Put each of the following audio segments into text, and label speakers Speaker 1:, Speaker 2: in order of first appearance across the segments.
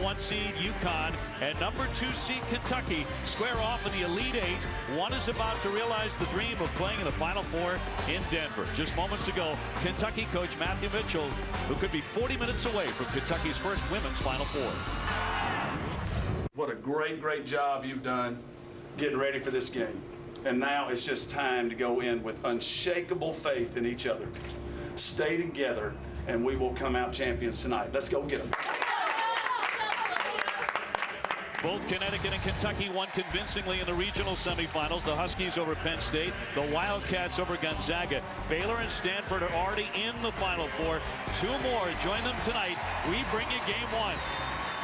Speaker 1: 1 seed UConn and number 2 seed Kentucky square off in the Elite Eight. One is about to realize the dream of playing in the Final Four in Denver. Just moments ago, Kentucky coach Matthew Mitchell, who could be 40 minutes away from Kentucky's first women's Final Four.
Speaker 2: What a great job you've done getting ready for this game. And now it's just time to go in with unshakable faith in each other. Stay together, and we will come out champions tonight. Let's go get them.
Speaker 1: Both Connecticut and Kentucky won convincingly in the regional semifinals. The Huskies over Penn State, the Wildcats over Gonzaga. Baylor and Stanford are already in the Final Four. 2 more join them tonight. We bring you game 1.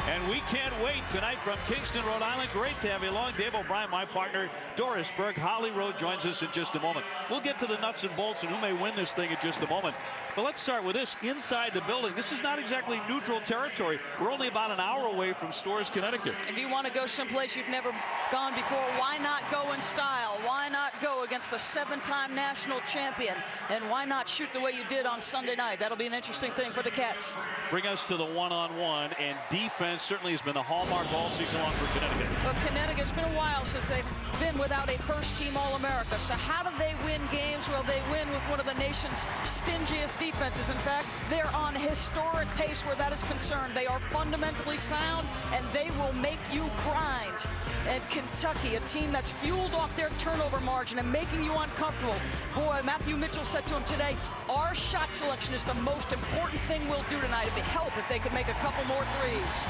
Speaker 1: And we can't wait tonight from Kingston, Rhode Island. Great to have you along. Dave O'Brien, my partner, Doris Berg. Holly Rowe joins us in just a moment. We'll get to the nuts and bolts and who may win this thing in just a moment. But let's start with this. Inside the building, this is not exactly neutral territory. We're only about an hour away from Storrs, Connecticut.
Speaker 3: If you want to go someplace you've never gone before, why not go in style? Why not go against the 7-time national champion? And why not shoot the way you did on Sunday night? That'll be an interesting thing for the Cats.
Speaker 1: Bring us to the one-on-one, and defense certainly has been the hallmark all season long for Connecticut.
Speaker 3: Well, Connecticut's been a while since they've been without a first-team All-America. So how do they win games? Well, they win with one of the nation's stingiest defenses. In fact, they're on historic pace where that is concerned. They are fundamentally sound, and they will make you grind. And Kentucky, a team that's fueled off their turnover margin and making you uncomfortable. Boy, Matthew Mitchell said to him today, our shot selection is the most important thing we'll do tonight. It'd help if they could make a couple more threes.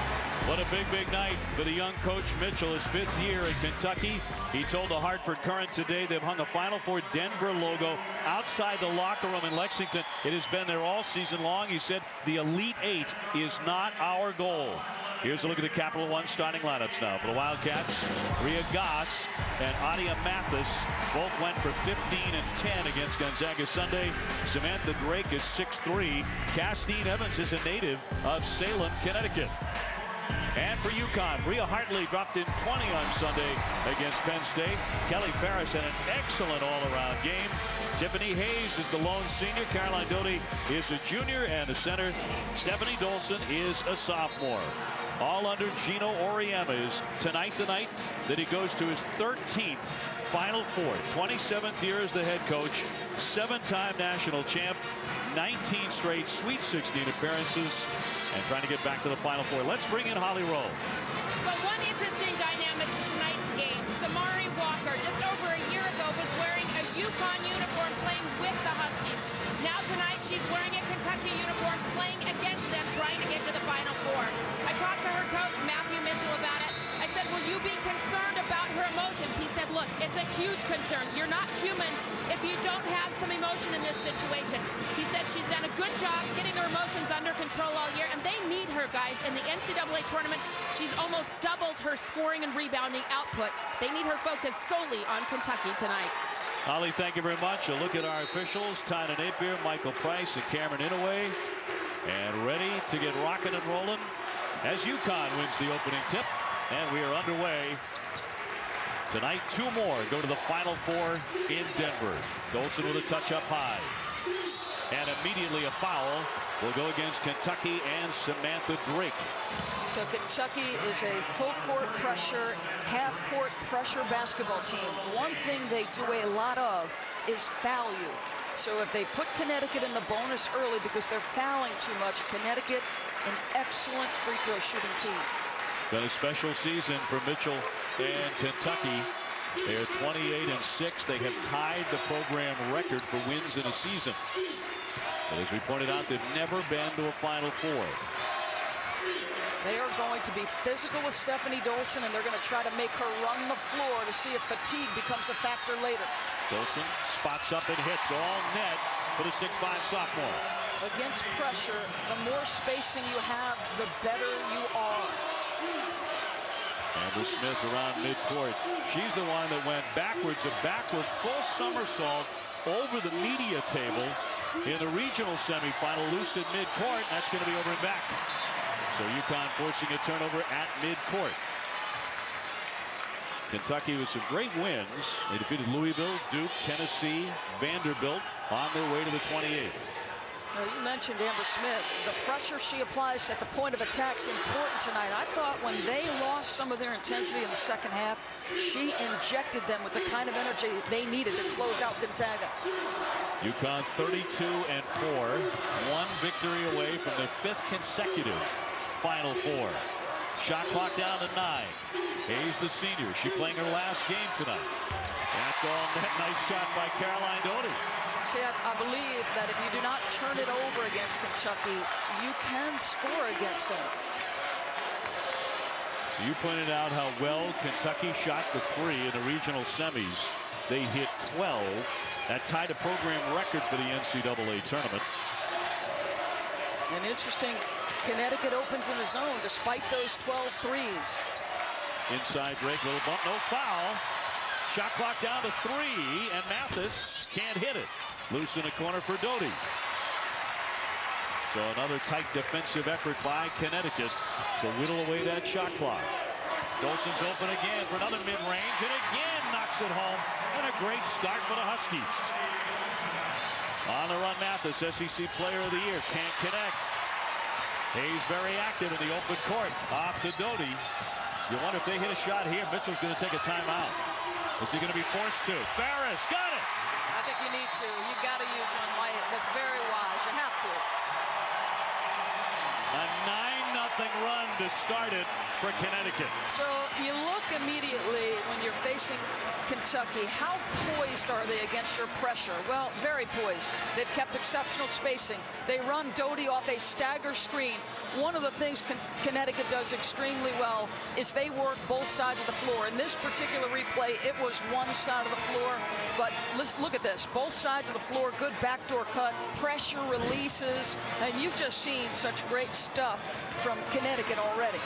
Speaker 1: What a big night for the young coach Mitchell, his 5th year at Kentucky. He told the Hartford Courant today they've hung a Final Four Denver logo outside the locker room in Lexington. It has been there all season long. He said the Elite Eight is not our goal. Here's a look at the Capital One starting lineups now. For the Wildcats, Ria Goss and Adia Mathis both went for 15 and 10 against Gonzaga Sunday. Samantha Drake is 6'3". Castine Evans is a native of Salem, Connecticut. And for UConn, Rhea Hartley dropped in 20 on Sunday against Penn State. Kelly Farris had an excellent all-around game. Tiffany Hayes is the lone senior. Caroline Doty is a junior, and the center, Stephanie Dolson, is a sophomore. All under Gino Auriemma is tonight the night that he goes to his 13th Final Four. 27th year as the head coach, 7-time national champ, 19 straight Sweet 16 appearances, and trying to get back to the Final Four. Let's bring in Holly Rowe.
Speaker 4: But one interesting dynamic to tonight's game. Samari Walker, just over a year ago, was wearing a UConn uniform playing with the Huskies. Now tonight she's wearing a Kentucky uniform playing against them, trying to get to the Final Four. I talked to her coach, Matthew Mitchell, about it. I said, will you be concerned about her emotions? He said, look, it's a huge concern. You're not human if you don't have some emotion in this situation. He said she's done a good job getting her emotions under control all year, and they need her, guys. In the NCAA tournament, she's almost doubled her scoring and rebounding output. They need her focused solely on Kentucky tonight.
Speaker 1: Holly, thank you very much. A look at our officials, Tyna Napier, Michael Price, and Cameron Inouye. And ready to get rocking and rolling as UConn wins the opening tip. And we are underway. Tonight, 2 more go to the Final Four in Denver. Dolson with a touch up high. And immediately a foul will go against Kentucky and Samantha Drake.
Speaker 3: So Kentucky is a full-court pressure, half-court pressure basketball team. One thing they do a lot of is foul you. So if they put Connecticut in the bonus early because they're fouling too much, Connecticut, an excellent free throw shooting team.
Speaker 1: Been a special season for Mitchell and Kentucky. They are 28 and 6. They have tied the program record for wins in a season. But as we pointed out, they've never been to a Final Four.
Speaker 3: They are going to be physical with Stephanie Dolson, and they're going to try to make her run the floor to see if fatigue becomes a factor later.
Speaker 1: Dolson spots up and hits all net for the 6'5" sophomore.
Speaker 3: Against pressure, the more spacing you have, the better you are.
Speaker 1: Amber Smith around midcourt. She's the one that went backwards, a backward full somersault over the media table in the regional semifinal. Loose at midcourt. That's going to be over and back. So UConn forcing a turnover at midcourt. Kentucky with some great wins. They defeated Louisville, Duke, Tennessee, Vanderbilt on their way to the 28th.
Speaker 3: Well, you mentioned Amber Smith. The pressure she applies at the point of attack is important tonight. I thought when they lost some of their intensity in the second half, she injected them with the kind of energy they needed to close out Gonzaga.
Speaker 1: UConn 32-4, one victory away from their 5th consecutive Final Four. Shot clock down to 9. Hayes, the senior, she playing her last game tonight. That's all net. Nice shot by Caroline Doty.
Speaker 3: See, I believe that if you do not turn it over against Kentucky, you can score against them.
Speaker 1: You pointed out how well Kentucky shot the 3 in the regional semis. They hit 12. That tied a program record for the NCAA tournament.
Speaker 3: And interesting, Connecticut opens in the zone despite those 12 threes.
Speaker 1: Inside break, little bump, no foul. Shot clock down to 3, and Mathis can't hit it. Loose in the corner for Doty. So another tight defensive effort by Connecticut to whittle away that shot clock. Dolson's open again for another mid-range, and again knocks it home. And a great start for the Huskies. On the run, Mathis, SEC Player of the Year, can't connect. Hayes very active in the open court. Off to Doty. You wonder if they hit a shot here, Mitchell's going to take a timeout. Is he going to be forced to? Ferris got it.
Speaker 3: I think you need to. You got to use one, White. That's very wise. You have to.
Speaker 1: A 9-0 run to start it for Connecticut.
Speaker 3: So you look immediately when you're facing Kentucky. How poised are they against your pressure? Well, very poised. They've kept exceptional spacing. They run Doty off a stagger screen. One of the things Connecticut does extremely well is they work both sides of the floor. In this particular replay, it was one side of the floor. But let's look at this. Both sides of the floor, good backdoor cut, pressure releases. And you've just seen such great stuff from Connecticut already.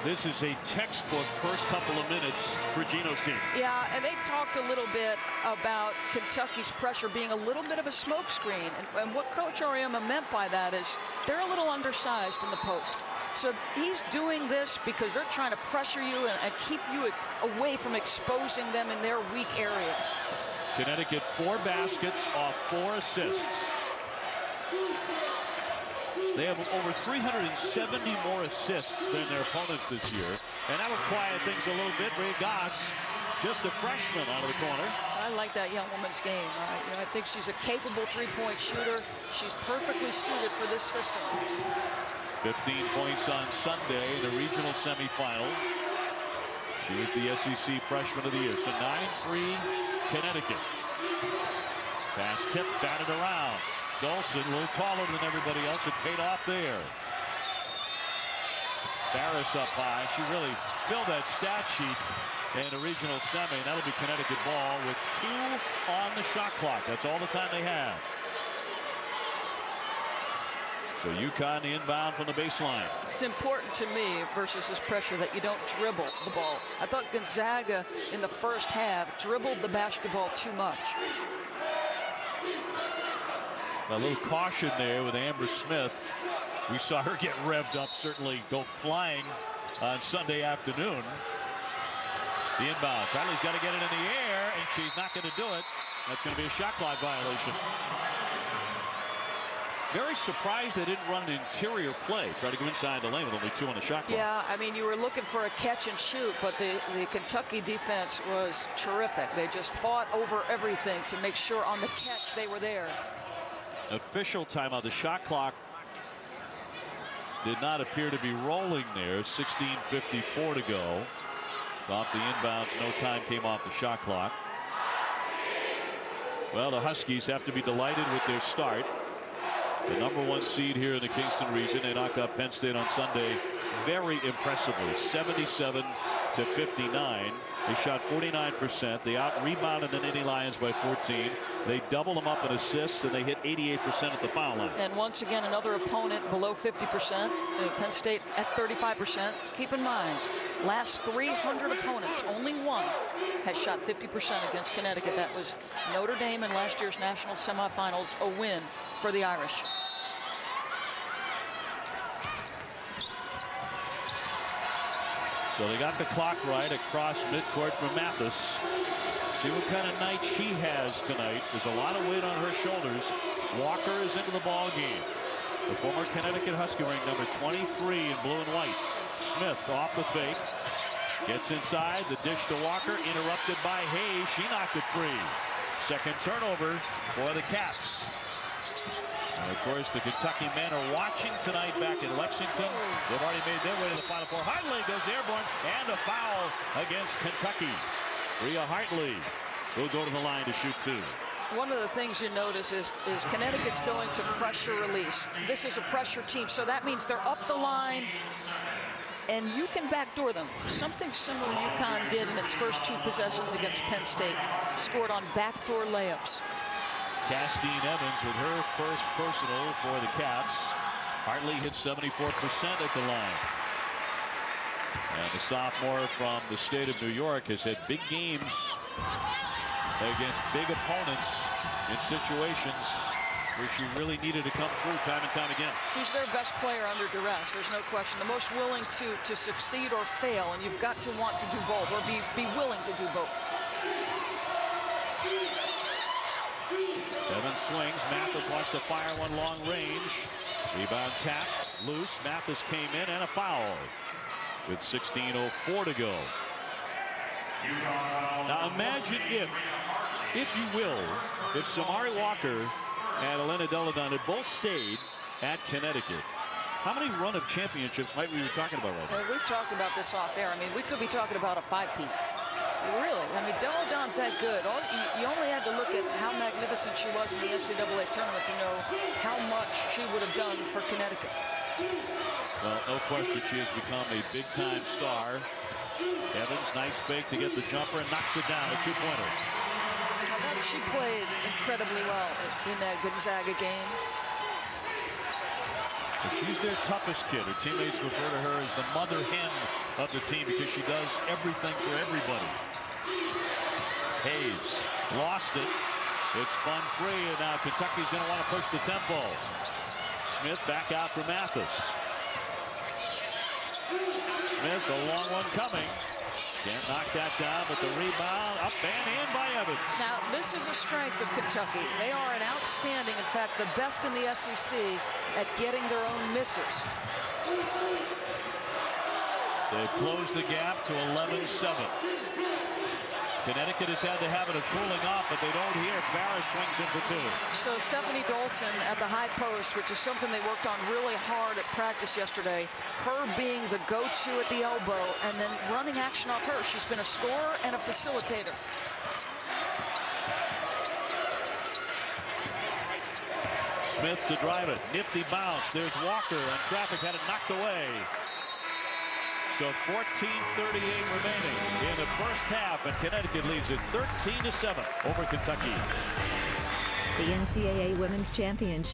Speaker 1: This is a textbook first couple of minutes for Gino's team.
Speaker 3: Yeah, and they talked a little bit about Kentucky's pressure being a little bit of a smokescreen. And what Coach Auriemma meant by that is they're a little undersized in the post. So he's doing this because they're trying to pressure you and keep you away from exposing them in their weak areas.
Speaker 1: Connecticut 4 baskets off 4 assists. They have over 370 more assists than their opponents this year. And that will quiet things a little bit. Ray Goss, just a freshman out of the corner.
Speaker 3: I like that young woman's game. I think she's a capable three-point shooter. She's perfectly suited for this system.
Speaker 1: 15 points on Sunday in the regional semifinal. She was the SEC Freshman of the Year. So 9-3 Connecticut. Pass tip, batted around. Dolson, a little taller than everybody else. It paid off there. Barris up high. She really filled that stat sheet in the regional semi. That'll be Connecticut ball with 2 on the shot clock. That's all the time they have. So UConn the inbound from the baseline.
Speaker 3: It's important to me versus this pressure that you don't dribble the ball. I thought Gonzaga in the first half dribbled the basketball too much.
Speaker 1: A little caution there with Amber Smith. We saw her get revved up, certainly go flying on Sunday afternoon. The inbound. Riley's got to get it in the air, and she's not going to do it. That's going to be a shot clock violation. Very surprised they didn't run an interior play. Try to go inside the lane with only 2 on the shot clock.
Speaker 3: Yeah, I mean, you were looking for a catch and shoot, but the Kentucky defense was terrific. They just fought over everything to make sure on the catch they were there.
Speaker 1: Official timeout. The shot clock did not appear to be rolling there. 16:54 to go. Off the inbounds. No time came off the shot clock. Well, the Huskies have to be delighted with their start. The #1 seed here in the Kingston region. They knocked out Penn State on Sunday very impressively. 77-59. They shot 49%. They out-rebounded the Nittany Lions by 14. They doubled them up in assists, and they hit 88% at the foul line.
Speaker 3: And once again, another opponent below 50%. Penn State at 35%. Keep in mind, last 300 opponents, only one has shot 50% against Connecticut. That was Notre Dame in last year's national semifinals, a win for the Irish.
Speaker 1: So they got the clock right across midcourt for Mathis. See what kind of night she has tonight. There's a lot of weight on her shoulders. Walker is into the ball game. The former Connecticut Husky wearing number 23 in blue and white. Smith off the fake. Gets inside. The dish to Walker. Interrupted by Hayes. She knocked it free. Second turnover for the Cats. And of course, the Kentucky men are watching tonight back in Lexington. They've already made their way to the Final Four. Hartley goes airborne, and a foul against Kentucky. Rhea Hartley will go to the line to shoot 2.
Speaker 3: One of the things you notice is Connecticut's going to pressure release. This is a pressure team, so that means they're up the line, and you can backdoor them. Something similar UConn did in its first 2 possessions against Penn State. Scored on backdoor layups.
Speaker 1: Castine Evans with her first personal for the Cats. Hartley hit 74% at the line. And the sophomore from the state of New York has had big games against big opponents in situations where she really needed to come through time and time again.
Speaker 3: She's their best player under duress. There's no question. The most willing to succeed or fail, and you've got to want to do both, or be willing to do both.
Speaker 1: Evans swings. Mathis wants to fire one long range. Rebound tapped. Loose. Mathis came in, and a foul with 16:04 to go. Now imagine if you will, if Samari Walker and Elena Deladon had both stayed at Connecticut, how many run of championships might we be talking about right now?
Speaker 3: We've talked about this off air. I mean, we could be talking about a 5-peat. Really, I mean, Deladon's that good. You only had to look at how magnificent she was in the NCAA tournament to know how much she would have done for Connecticut.
Speaker 1: Well, no question she has become a big-time star. Evans, nice fake to get the jumper and knocks it down, a 2-pointer.
Speaker 3: She played incredibly well in that Gonzaga game.
Speaker 1: She's their toughest kid. Her teammates refer to her as the mother hen of the team because she does everything for everybody. Hayes lost it. It's spun free, and now Kentucky's going to want to push the tempo. Smith back out for Mathis. Smith, the long one coming. Can't knock that down, but the rebound up and in by Evans.
Speaker 3: Now, this is a strength of Kentucky. They are an outstanding, in fact, the best in the SEC at getting their own misses.
Speaker 1: They've closed the gap to 11-7. Connecticut has had the habit of cooling off, but they don't here. Farris swings in for 2.
Speaker 3: So Stephanie Dolson at the high post, which is something they worked on really hard at practice yesterday. Her being the go-to at the elbow and then running action off her. She's been a scorer and a facilitator.
Speaker 1: Smith to drive it. Nifty bounce. There's Walker, and traffic had it knocked away. So 14:38 remaining in the first half, and Connecticut leads it 13-7 over Kentucky.
Speaker 5: The NCAA Women's Championship.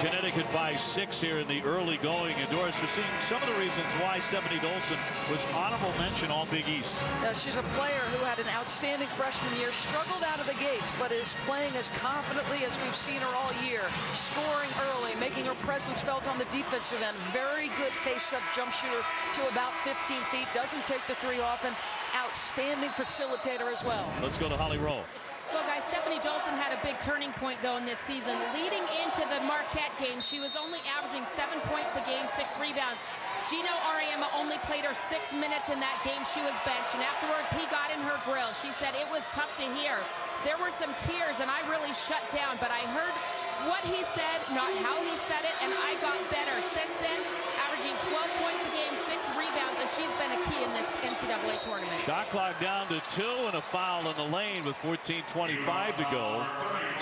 Speaker 1: Connecticut by 6 here in the early going. And Doris, we're seeing some of the reasons why Stephanie Dolson was honorable mention all Big East.
Speaker 3: She's a player who had an outstanding freshman year, struggled out of the gates, but is playing as confidently as we've seen her all year. Scoring early, making her presence felt on the defensive end. Very good face-up jump shooter to about 15 feet. Doesn't take the 3 often. Outstanding facilitator as well.
Speaker 1: Let's go to Holly Rowe.
Speaker 4: Well, guys, Stephanie Dolson had a big turning point, though, in this season. Leading into the Marquette game, she was only averaging 7 points a game, 6 rebounds. Gino Auriemma only played her 6 minutes in that game. She was benched, and afterwards he got in her grill. She said it was tough to hear. There were some tears, and I really shut down, but I heard what he said, not how he said it, and I got better. Since then, averaging 12 points a game, 6 rebounds, and she's been a key in this NCAA tournament.
Speaker 1: Shot clock down to 2 and a foul in the lane with 14:25 to go.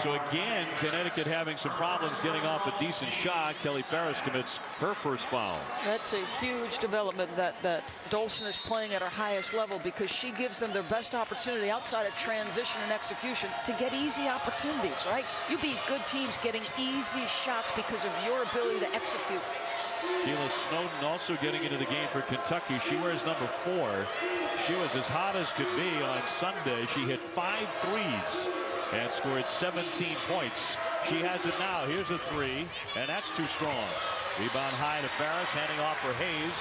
Speaker 1: So again, Connecticut having some problems getting off a decent shot. Kelly Farris commits her first foul.
Speaker 3: That's a huge development that Dolson is playing at her highest level, because she gives them their best opportunity outside of transition and execution to get easy opportunities, right? You beat good teams getting easy shots because of your ability to execute.
Speaker 1: Keila Snowden also getting into the game for Kentucky. She wears number 4. She was as hot as could be on Sunday. She hit 5 threes and scored 17 points. She has it now. Here's a 3, and that's too strong. Rebound high to Farris, handing off for Hayes.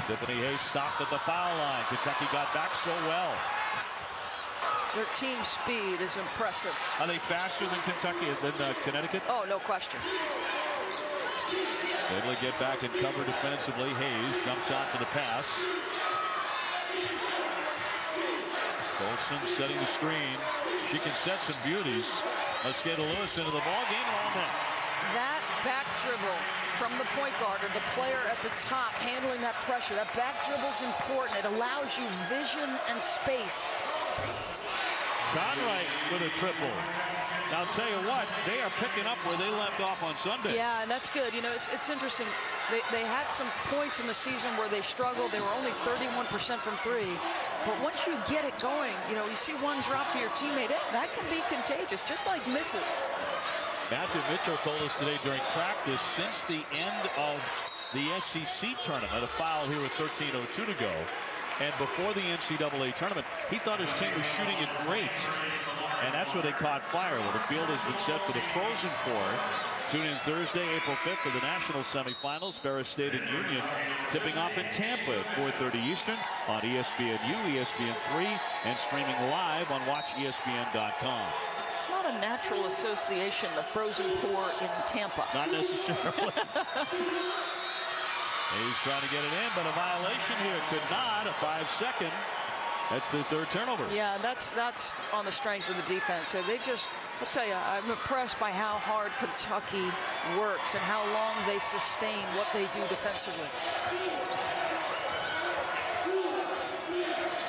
Speaker 1: Tiffany Hayes stopped at the foul line. Kentucky got back so well.
Speaker 3: Their team speed is impressive.
Speaker 1: Are they faster than Kentucky, than Connecticut?
Speaker 3: Oh, no question.
Speaker 1: Able to get back and cover defensively. Hayes jumps out for the pass. Olsen setting the screen. She can set some beauties. Mosqueda Lewis into the ball game and all that.
Speaker 3: That back dribble from the point guard or the player at the top handling that pressure. That back dribble is important. It allows you vision and space.
Speaker 1: Conwright with a triple. Now, I'll tell you what, they are picking up where they left off on Sunday.
Speaker 3: Yeah, and that's good. You know, it's interesting. They had some points in the season where they struggled. They were only 31% from three. But once you get it going, you know, you see one drop to your teammate, that can be contagious, just like misses.
Speaker 1: Matthew Mitchell told us today during practice, since the end of the SEC tournament, a foul here with 13:02 to go, and before the NCAA tournament, he thought his team was shooting it great. And that's where they caught fire. Well, the field has been set for the Frozen Four. Tune in Thursday, April 5th for the national semifinals. Ferris State and Union tipping off in Tampa at 4:30 Eastern on ESPNU, ESPN3, and streaming live on WatchESPN.com.
Speaker 3: It's not a natural association, the Frozen Four in Tampa.
Speaker 1: Not necessarily. He's trying to get it in, but a violation here. Could not. A 5-second. That's their third turnover.
Speaker 3: Yeah, that's on the strength of the defense. So they just, I'll tell you, I'm impressed by how hard Kentucky works and how long they sustain what they do defensively.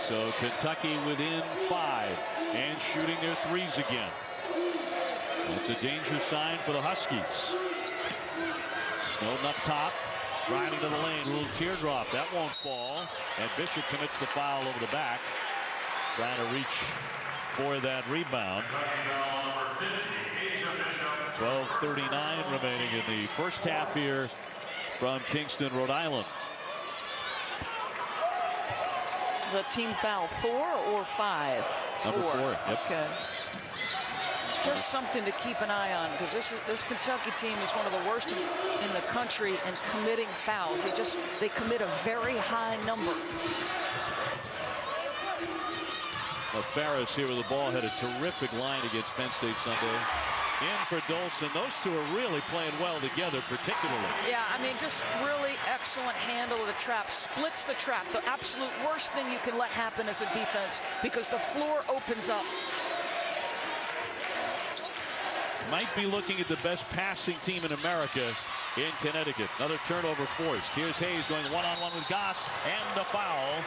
Speaker 1: So Kentucky within 5 and shooting their threes again. That's a danger sign for the Huskies. Snowden up top. Driving to the lane, a little teardrop. That won't fall. And Bishop commits the foul over the back. Trying to reach for that rebound. 12:39 remaining in the first half here from Kingston, Rhode Island.
Speaker 3: The team foul 4 or 5?
Speaker 1: Number 4. Yep.
Speaker 3: Okay. Just something to keep an eye on, because this Kentucky team is one of the worst in the country in committing fouls. They commit a very high number.
Speaker 1: Ferris here with the ball had a terrific line against Penn State Sunday. In for Dolson. Those two are really playing well together, particularly.
Speaker 3: Yeah, I mean, just really excellent handle of the trap. Splits the trap. The absolute worst thing you can let happen as a defense, because the floor opens up.
Speaker 1: Might be looking at the best passing team in America in Connecticut. Another turnover forced. Here's Hayes going one-on-one with Goss, and the foul.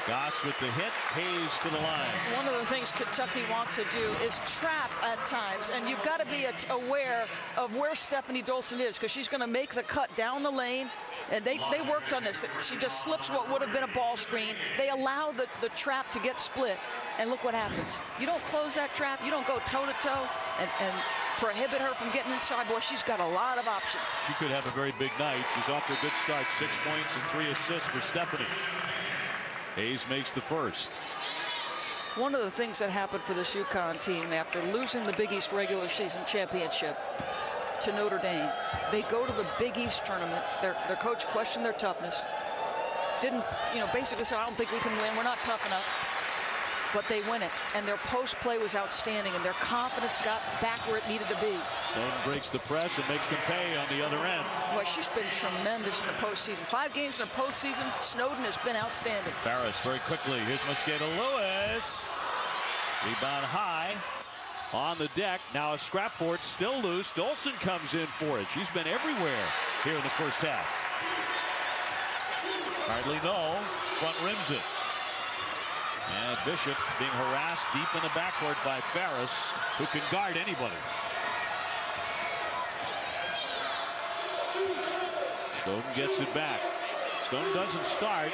Speaker 1: Goss with the hit, Hayes to the line.
Speaker 3: One of the things Kentucky wants to do is trap at times, and you've got to be aware of where Stephanie Dolson is, because she's going to make the cut down the lane, and they worked on this. She just slips what would have been a ball screen. They allow the trap to get split, and look what happens. You don't close that trap, you don't go toe-to-toe and prohibit her from getting inside. Boy, she's got a lot of options.
Speaker 1: She could have a very big night. She's off to a good start. 6 points and 3 assists for Stephanie. Hayes makes the first.
Speaker 3: One of the things that happened for this UConn team after losing the Big East regular season championship to Notre Dame, they go to the Big East tournament. Their coach questioned their toughness. Didn't, basically said, I don't think we can win. We're not tough enough. But they win it, and their post play was outstanding, and their confidence got back where it needed to be.
Speaker 1: Snowden breaks the press and makes them pay on the other end.
Speaker 3: Boy, she's been tremendous in the postseason. 5 games in the postseason, Snowden has been outstanding.
Speaker 1: Ferris very quickly. Here's Mosqueda Lewis. Rebound high on the deck. Now a scrap for it, still loose. Dolson comes in for it. She's been everywhere here in the first half. Hardly no. Front rims it. And Bishop being harassed deep in the backcourt by Ferris, who can guard anybody. Snowden gets it back. Snowden doesn't start,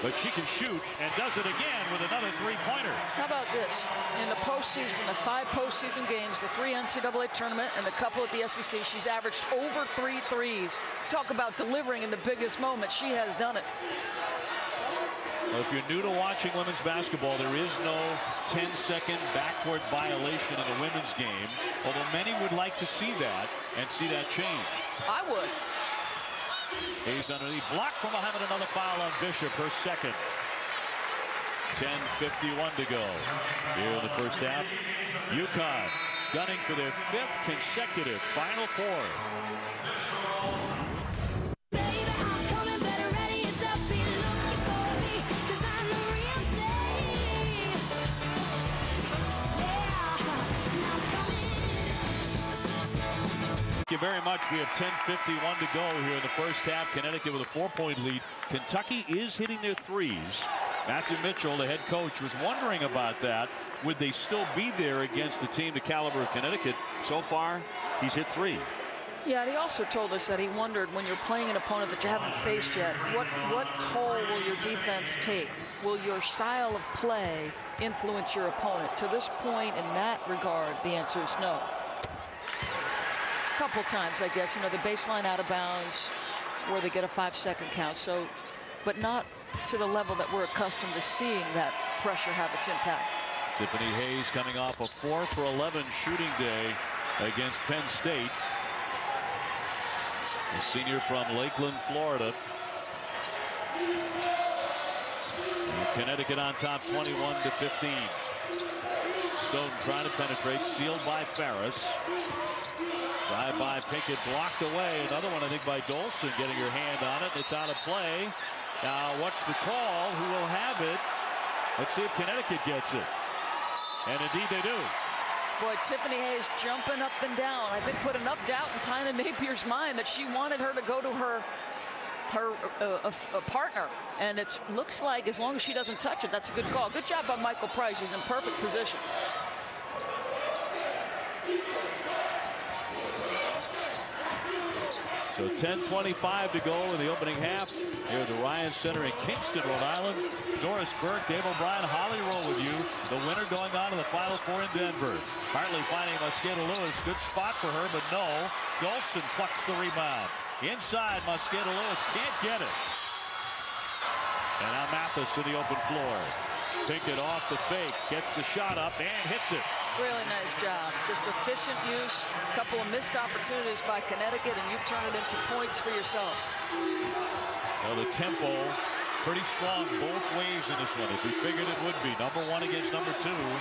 Speaker 1: but she can shoot and does it again with another three-pointer.
Speaker 3: How about this? In the postseason, the 5 postseason games, the 3 NCAA tournament, and the couple at the SEC, she's averaged over 3 threes. Talk about delivering in the biggest moment. She has done it.
Speaker 1: Well, if you're new to watching women's basketball, there is no 10-second backcourt violation in the women's game, although many would like to see that and see that change.
Speaker 3: I would.
Speaker 1: Hayes underneath, blocked from behind, and another foul on Bishop, her second. 10:51 to go here in the first half. UConn gunning for their 5th consecutive Final Four. Thank you very much. We have 10:51 to go here in the first half. Connecticut with a 4-point lead. Kentucky is hitting their threes. Matthew Mitchell, the head coach, was wondering about that. Would they still be there against a team the caliber of Connecticut? So far, he's hit 3.
Speaker 3: Yeah, and he also told us that he wondered, when you're playing an opponent that you haven't faced yet, what toll will your defense take? Will your style of play influence your opponent? To this point, in that regard, the answer is no. A couple times, I guess, the baseline out of bounds where they get a 5-second count. So, but not to the level that we're accustomed to seeing that pressure have its impact.
Speaker 1: Tiffany Hayes coming off a 4 for 11 shooting day against Penn State. The senior from Lakeland, Florida. And Connecticut on top 21-15. Stone trying to penetrate, sealed by Ferris. Drive by Pinkett, blocked away. Another one, I think, by Dolson, getting her hand on it. It's out of play. Now, what's the call? Who will have it? Let's see if Connecticut gets it. And indeed they do.
Speaker 3: Boy, Tiffany Hayes jumping up and down. I think put enough doubt in Tina Napier's mind that she wanted her to go to her partner. And it looks like as long as she doesn't touch it, that's a good call. Good job by Michael Price. He's in perfect position.
Speaker 1: So 10:25 to go in the opening half here at the Ryan Center in Kingston, Rhode Island. Doris Burke, Dave O'Brien, Holly Roll with you. The winner going on to the Final Four in Denver. Hartley finding Mosqueda Lewis. Good spot for her, but no. Dolson plucks the rebound. Inside, Mosqueda Lewis can't get it. And now Mathis in the open floor. Pinkett off the fake, gets the shot up and hits it.
Speaker 3: Really nice job. Just efficient use. A couple of missed opportunities by Connecticut, and you turn it into points for yourself.
Speaker 1: Well, the tempo pretty strong both ways in this one, as we figured it would be. Number 1 against number 2.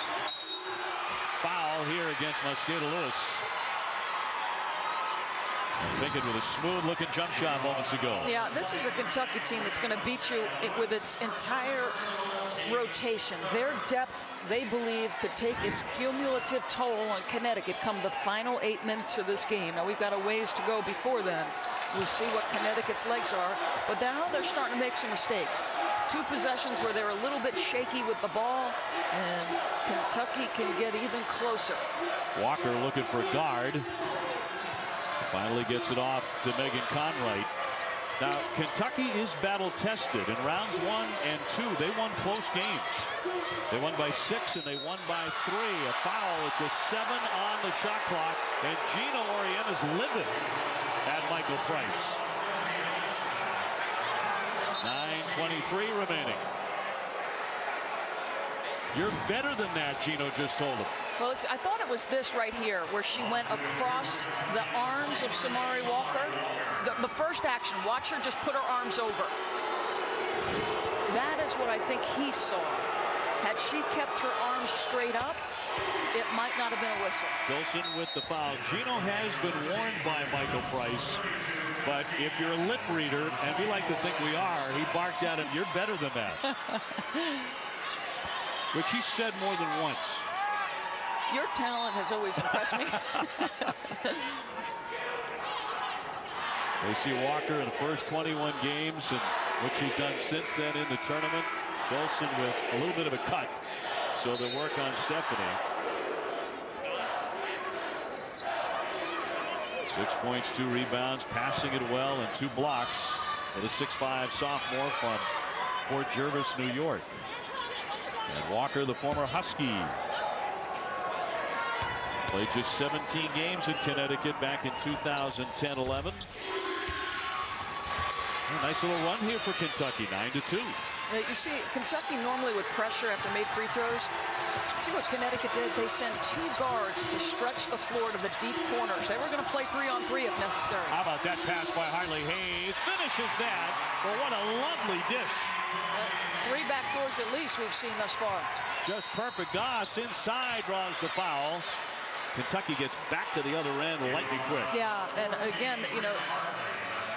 Speaker 1: Foul here against Mosqueda Lewis. And Pinkett with a smooth-looking jump shot moments ago.
Speaker 3: Yeah, this is a Kentucky team that's going to beat you with its entire rotation. Their depth, they believe, could take its cumulative toll on Connecticut come the final 8 minutes of this game. Now, we've got a ways to go before then. We'll see what Connecticut's legs are. But now they're starting to make some mistakes. 2 possessions where they're a little bit shaky with the ball, and Kentucky can get even closer.
Speaker 1: Walker looking for a guard. Finally gets it off to Megan Conwright. Now, Kentucky is battle-tested. In rounds 1 and 2, they won close games. They won by 6 and they won by 3. A foul at the 7 on the shot clock, and Gino Orien is livid at Michael Price. 9:23 remaining. You're better than that, Gino just told him.
Speaker 3: Well, I thought it was this right here, where she went across the arms of Samari Walker. The first action, watch her just put her arms over. That is what I think he saw. Had she kept her arms straight up, it might not have been a whistle.
Speaker 1: Dolson with the foul. Gino has been warned by Michael Price, but if you're a lip reader, and we like to think we are, he barked at him, "You're better than that." Which he said more than once.
Speaker 3: Your talent has always impressed me.
Speaker 1: They see Walker in the first 21 games and what she's done since then in the tournament. Dolson with a little bit of a cut, so they'll work on Stephanie. 6 points, 2 rebounds, passing it well, and 2 blocks for the 6'5" sophomore from Port Jervis, New York. And Walker, the former Husky, played just 17 games in Connecticut back in 2010-11. A nice little run here for Kentucky, 9-2.
Speaker 3: You see, Kentucky normally would pressure after made free throws. See what Connecticut did? They sent 2 guards to stretch the floor to the deep corners. They were going to play 3-on-3 if necessary.
Speaker 1: How about that pass by Hartley Hayes? Finishes that. Well, what a lovely dish.
Speaker 3: 3 back doors at least we've seen thus far.
Speaker 1: Just perfect. Goss inside draws the foul. Kentucky gets back to the other end lightning quick.
Speaker 3: Yeah, and again, you know,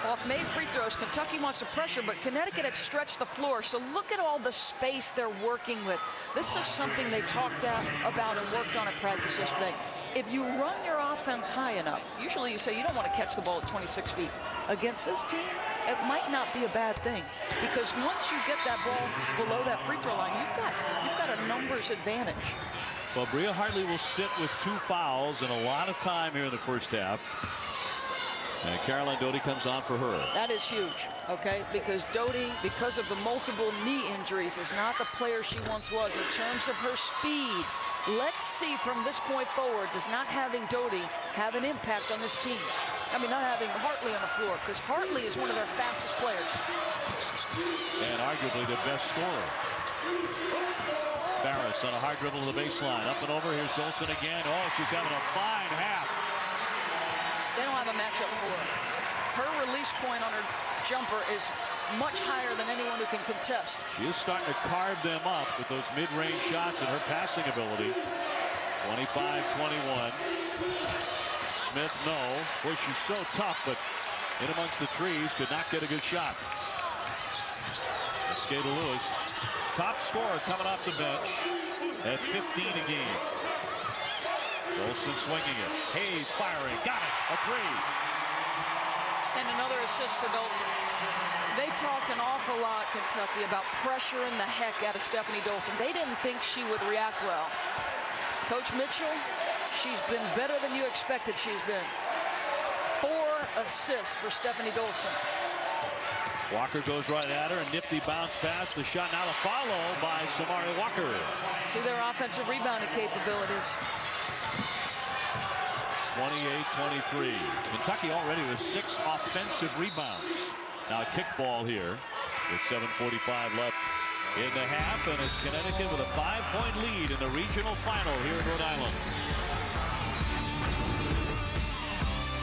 Speaker 3: off made free throws, Kentucky wants to pressure, but Connecticut had stretched the floor. So look at all the space they're working with. This is something they talked about and worked on at practice yesterday. If you run your offense high enough, usually you say you don't want to catch the ball at 26 feet. Against this team, it might not be a bad thing, because once you get that ball below that free throw line, you've got a numbers advantage.
Speaker 1: Well, Bria Hartley will sit with 2 fouls and a lot of time here in the first half. And Caroline Doty comes on for her.
Speaker 3: That is huge, okay? Because Doty, because of the multiple knee injuries, is not the player she once was in terms of her speed. Let's see from this point forward, does not having Doty have an impact on this team? I mean, not having Hartley on the floor, because Hartley is one of their fastest players.
Speaker 1: And arguably the best scorer. Barris on a hard dribble to the baseline. Up and over. Here's Dolson again. Oh, she's having a fine half.
Speaker 3: They don't have a matchup for her. Her release point on her jumper is much higher than anyone who can contest.
Speaker 1: She is starting to carve them up with those mid-range shots and her passing ability. 25-21. Smith, no. Boy, she's so tough, but in amongst the trees, could not get a good shot. Escada Lewis, top scorer coming off the bench at 15 a game. Dolson swinging it. Hayes firing. Got it. A 3.
Speaker 3: And another assist for Dolson. They talked an awful lot, Kentucky, about pressuring the heck out of Stephanie Dolson. They didn't think she would react well. Coach Mitchell, she's been better than you expected she's been. 4 assists for Stephanie Dolson.
Speaker 1: Walker goes right at her. A nifty bounce pass. The shot now to follow by Samari Walker.
Speaker 3: See their offensive rebounding capabilities.
Speaker 1: 28-23. Kentucky already with 6 offensive rebounds. Now a kick ball here with 7:45 left in the half, and it's Connecticut with a 5-point lead in the regional final here in Rhode Island.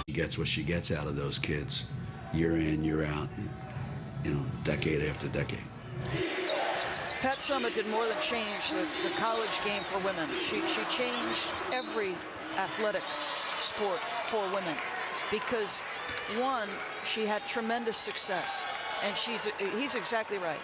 Speaker 6: She gets what she gets out of those kids year in, year out, you know, decade after decade.
Speaker 3: Pat Summitt did more than change the college game for women. She changed every athletic sport for women, because one, she had tremendous success, and he's exactly right.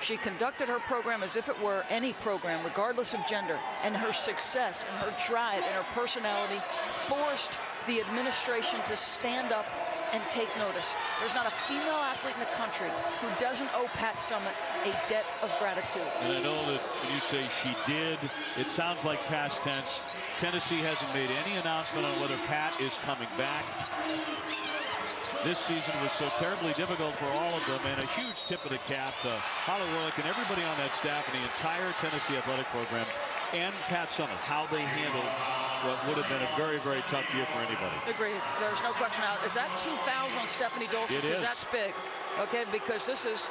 Speaker 3: She conducted her program as if it were any program, regardless of gender, and her success and her drive and her personality forced the administration to stand up and take notice. There's not a female athlete in the country who doesn't owe Pat Summitt a debt of gratitude.
Speaker 1: And I know that when you say she did, it sounds like past tense. Tennessee hasn't made any announcement on whether Pat is coming back. This season was so terribly difficult for all of them, and a huge tip of the cap to Holly Warlick and everybody on that staff and the entire Tennessee athletic program, and Pat Summitt, how they handled what would have been a very, very tough year for anybody.
Speaker 3: Agreed. There's no question. Now, is that 2 fouls on Stephanie Dolson?
Speaker 1: It is.
Speaker 3: Because that's big. Okay, because this is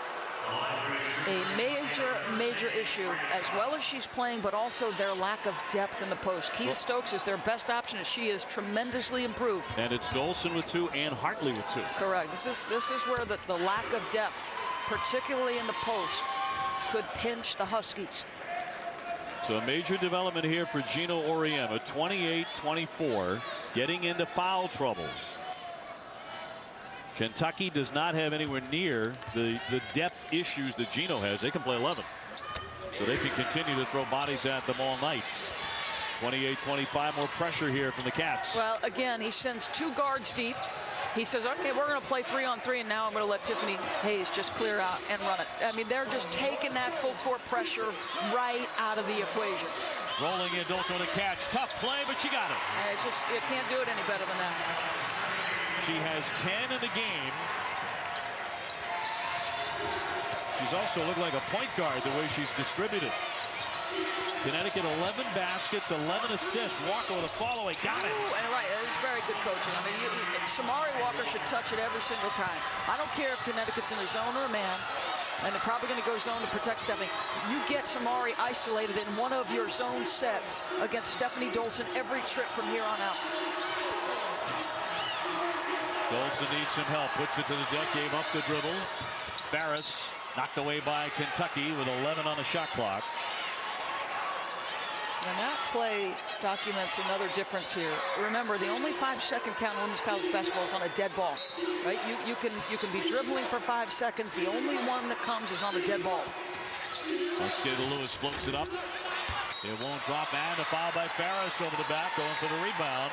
Speaker 3: a major issue, as well as she's playing, but also their lack of depth in the post. Keith Stokes is their best option, and she is tremendously improved.
Speaker 1: And it's Dolson with 2 and Hartley with 2.
Speaker 3: Correct. This is where the lack of depth, particularly in the post, could pinch the Huskies.
Speaker 1: So a major development here for Gino Auriemma, 28-24, getting into foul trouble. Kentucky does not have anywhere near the depth issues that Gino has. They can play 11. So they can continue to throw bodies at them all night. 28-25, more pressure here from the Cats.
Speaker 3: Well, again, he sends 2 guards deep. He says, okay, we're going to play 3-on-3, and now I'm going to let Tiffany Hayes just clear out and run it. I mean, they're just taking that full court pressure right out of the equation.
Speaker 1: Rolling in, Dolson with a catch. Tough play, but she got it.
Speaker 3: And it's just, you can't do it any better than that.
Speaker 1: She has 10 in the game. She's also looked like a point guard the way she's distributed. Connecticut 11 baskets, 11 assists. Walker with a follow. Got it.
Speaker 3: And right, it is very good coaching. I mean, Samari Walker should touch it every single time. I don't care if Connecticut's in a zone or a man. And they're probably going to go zone to protect Stephanie. You get Samari isolated in one of your zone sets against Stephanie Dolson every trip from here on out.
Speaker 1: Dolson needs some help. Puts it to the deck. Gave up the dribble. Ferris knocked away by Kentucky with 11 on the shot clock.
Speaker 3: And that play documents another difference here. Remember, the only 5-second count in women's college basketball is on a dead ball, right? You can be dribbling for 5 seconds. The only one that comes is on a dead ball.
Speaker 1: Skater Lewis floats it up. It won't drop, and a foul by Ferris over the back, going for the rebound.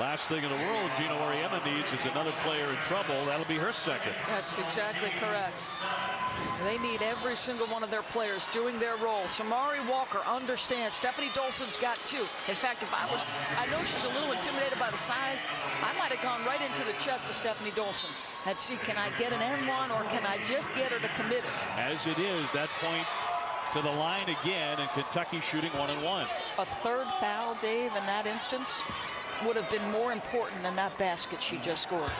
Speaker 1: Last thing in the world Gino Auriemma needs is another player in trouble. That'll be her second. That's
Speaker 3: exactly correct. They need every single one of their players doing their role. Samari Walker understands. Stephanie Dolson's got 2. In fact, I know she's a little intimidated by the size. I might have gone right into the chest of Stephanie Dolson and see, can I get an N1 or can I just get her to commit it?
Speaker 1: As it is, that point to the line again, and Kentucky shooting 1-1.
Speaker 3: A third foul, Dave, in that instance would have been more important than that basket she just scored.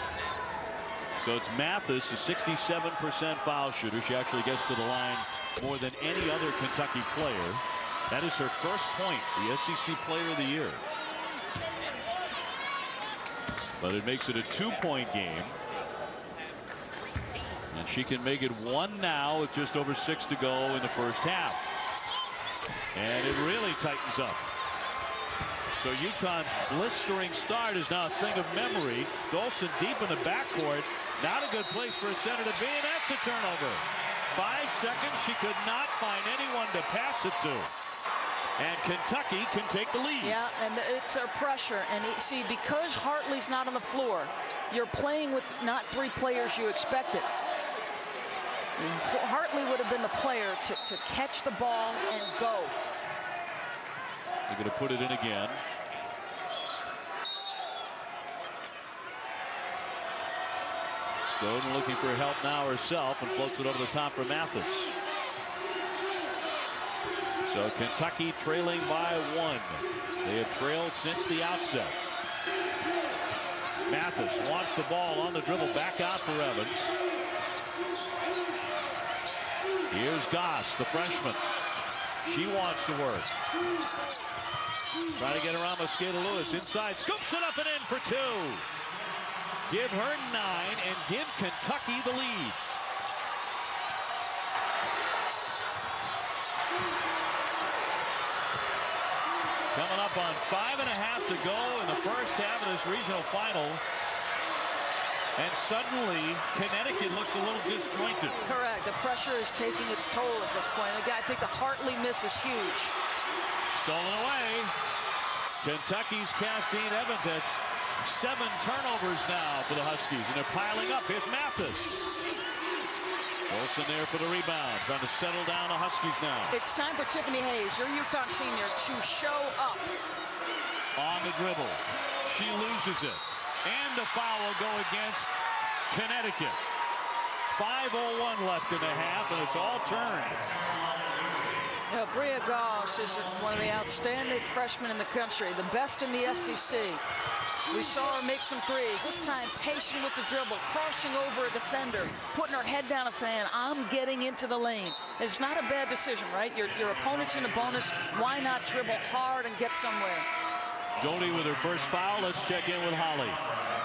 Speaker 1: So it's Mathis, a 67% foul shooter. She actually gets to the line more than any other Kentucky player. That is her first point, the SEC Player of the Year. But it makes it a 2-point game. And she can make it 1 now with just over 6 to go in the first half. And it really tightens up. So UConn's blistering start is now a thing of memory. Dolson deep in the backcourt. Not a good place for a center to be, and that's a turnover. 5 seconds, she could not find anyone to pass it to. And Kentucky can take the lead.
Speaker 3: Yeah, and it's a pressure. And see, because Hartley's not on the floor, you're playing with not 3 players you expected. Hartley would have been the player to catch the ball and go.
Speaker 1: They're going to put it in again. Snowden looking for help now herself and floats it over the top for Mathis. So Kentucky trailing by 1. They have trailed since the outset. Mathis wants the ball on the dribble, back out for Evans. Here's Goss, the freshman. She wants to work. Trying to get around Mosqueda Lewis inside, scoops it up and in for 2. Give her 9 and give Kentucky the lead. Coming up on 5.5 to go in the first half of this regional final. And suddenly, Connecticut looks a little disjointed.
Speaker 3: Correct. The pressure is taking its toll at this point. Again, I think the Hartley miss is huge.
Speaker 1: Stolen away. Kentucky's Castine Evans has 7 turnovers now for the Huskies, and they're piling up. Here's Mathis. Wilson there for the rebound, trying to settle down the Huskies now.
Speaker 3: It's time for Tiffany Hayes, your UConn senior, to show up.
Speaker 1: On the dribble. She loses it. And the foul will go against Connecticut. 5:01 left in the half, and it's all turned.
Speaker 3: Bria Goss is one of the outstanding freshmen in the country, the best in the SEC. We saw her make some threes. This time, patient with the dribble, crossing over a defender, putting her head down and saying, I'm getting into the lane. It's not a bad decision, right? Your opponent's in a bonus. Why not dribble hard and get somewhere?
Speaker 1: Doty with her first foul. Let's check in with Holly.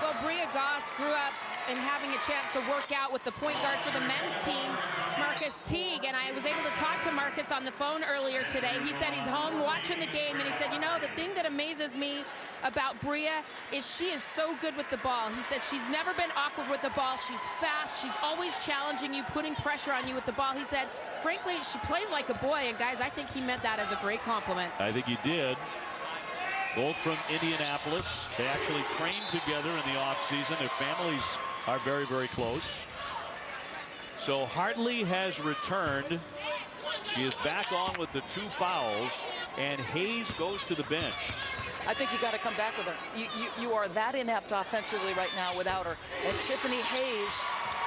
Speaker 4: Well, Bria Goss grew up and having a chance to work out with the point guard for the men's team, Marcus Teague. And I was able to talk to Marcus on the phone earlier today. He said he's home watching the game, and he said, you know, the thing that amazes me about Bria is she is so good with the ball. He said she's never been awkward with the ball. She's fast. She's always challenging you, putting pressure on you with the ball. He said, frankly, she plays like a boy. And, guys, I think he meant that as a great compliment.
Speaker 1: I think he did. Both from Indianapolis. They actually trained together in the offseason. Their families are very, very close. So Hartley has returned. She is back on with the 2 fouls, and Hayes goes to the bench.
Speaker 3: I think you got to come back with her. You are that inept offensively right now without her. And Tiffany Hayes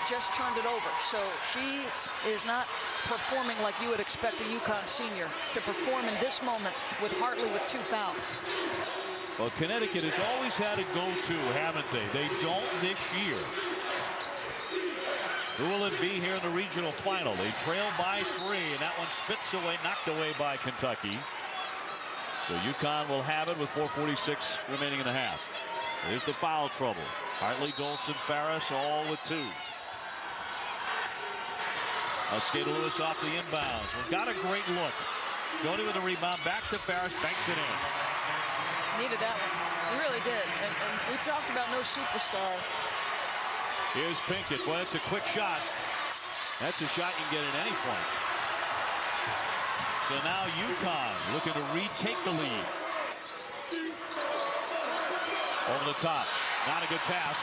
Speaker 3: just turned it over. So she is not performing like you would expect a UConn senior to perform in this moment with Hartley with 2 fouls.
Speaker 1: Well, Connecticut has always had a go-to, haven't they? They don't this year. Who will it be here in the regional final? They trail by 3, and that one spits away, knocked away by Kentucky. So UConn will have it with 4:46 remaining in the half. Here's the foul trouble. Hartley, Dolson, Farris, all with 2. Skater Lewis off the inbounds. Well, got a great look. Jody with a rebound, back to Farris, banks it in.
Speaker 3: Needed that one. He really did. And we talked about no superstar.
Speaker 1: Here's Pinkett. Well, it's a quick shot. That's a shot you can get at any point. So now UConn looking to retake the lead. Over the top. Not a good pass.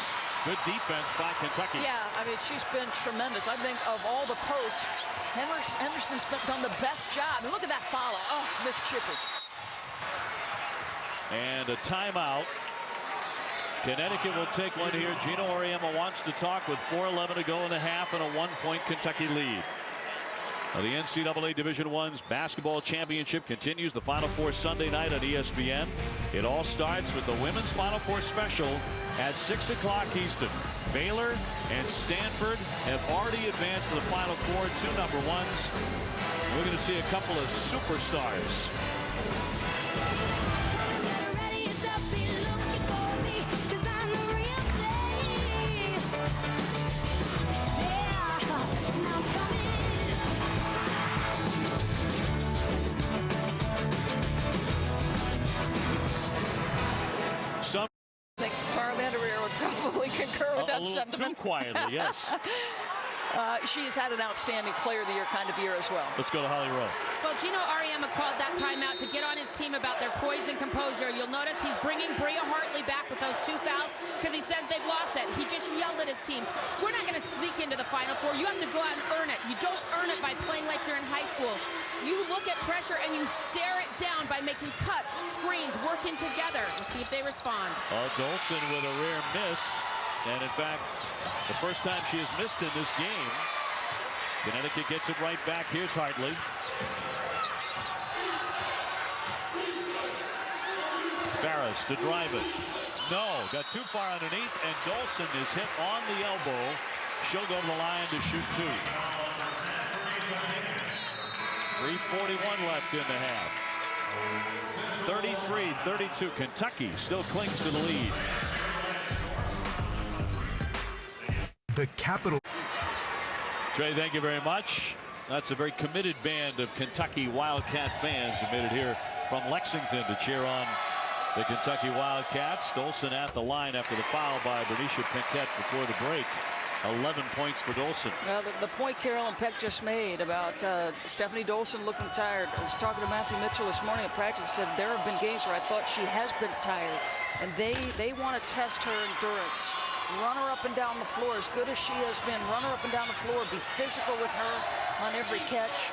Speaker 1: Good defense by Kentucky.
Speaker 3: Yeah, I mean, she's been tremendous. I think of all the posts, Henderson's done the best job. And look at that follow. Oh, missed Chippy.
Speaker 1: And a timeout. Connecticut will take one here. Gino Auriemma wants to talk with 4:11 to go in the half and a 1-point Kentucky lead. The NCAA Division I's basketball championship continues. The Final Four Sunday night on ESPN. It all starts with the women's Final Four special at 6 o'clock Eastern. Baylor and Stanford have already advanced to the Final Four, 2 number 1s. We're going to see a couple of superstars.
Speaker 3: I think Tara Vanderveer would probably concur with that sentiment.
Speaker 1: Too quietly, yes.
Speaker 3: She has had an outstanding Player of the Year kind of year as well.
Speaker 1: Let's go to Holly Rowe.
Speaker 4: Well, Gino Auriemma called that timeout to get on his team about their poise and composure. You'll notice he's bringing Bria Hartley back with those 2 fouls because he says they've lost it. He just yelled at his team. We're not going to sneak into the Final Four. You have to go out and earn it. You don't earn it by playing like you're in high school. You look at pressure and you stare it down by making cuts, screens, working together. We'll see if they respond.
Speaker 1: Dolson with a rare miss. And in fact, the first time she has missed in this game. Connecticut gets it right back. Here's Hartley. Farris to drive it. No, got too far underneath, and Dolson is hit on the elbow. She'll go to the line to shoot 2. 3:41 left in the half. 33-32. Kentucky still clings to the lead.
Speaker 7: The Capital.
Speaker 1: Trey, thank you very much. That's a very committed band of Kentucky Wildcat fans who made it here from Lexington to cheer on the Kentucky Wildcats. Dolson at the line after the foul by Bernicia Pinkett before the break. 11 points for Dolson.
Speaker 3: Well, the point Carolyn Peck just made about Stephanie Dolson looking tired. I was talking to Matthew Mitchell this morning at practice. He said there have been games where I thought she has been tired, and they want to test her endurance. Run her up and down the floor. As good as she has been, run her up and down the floor. Be physical with her on every catch.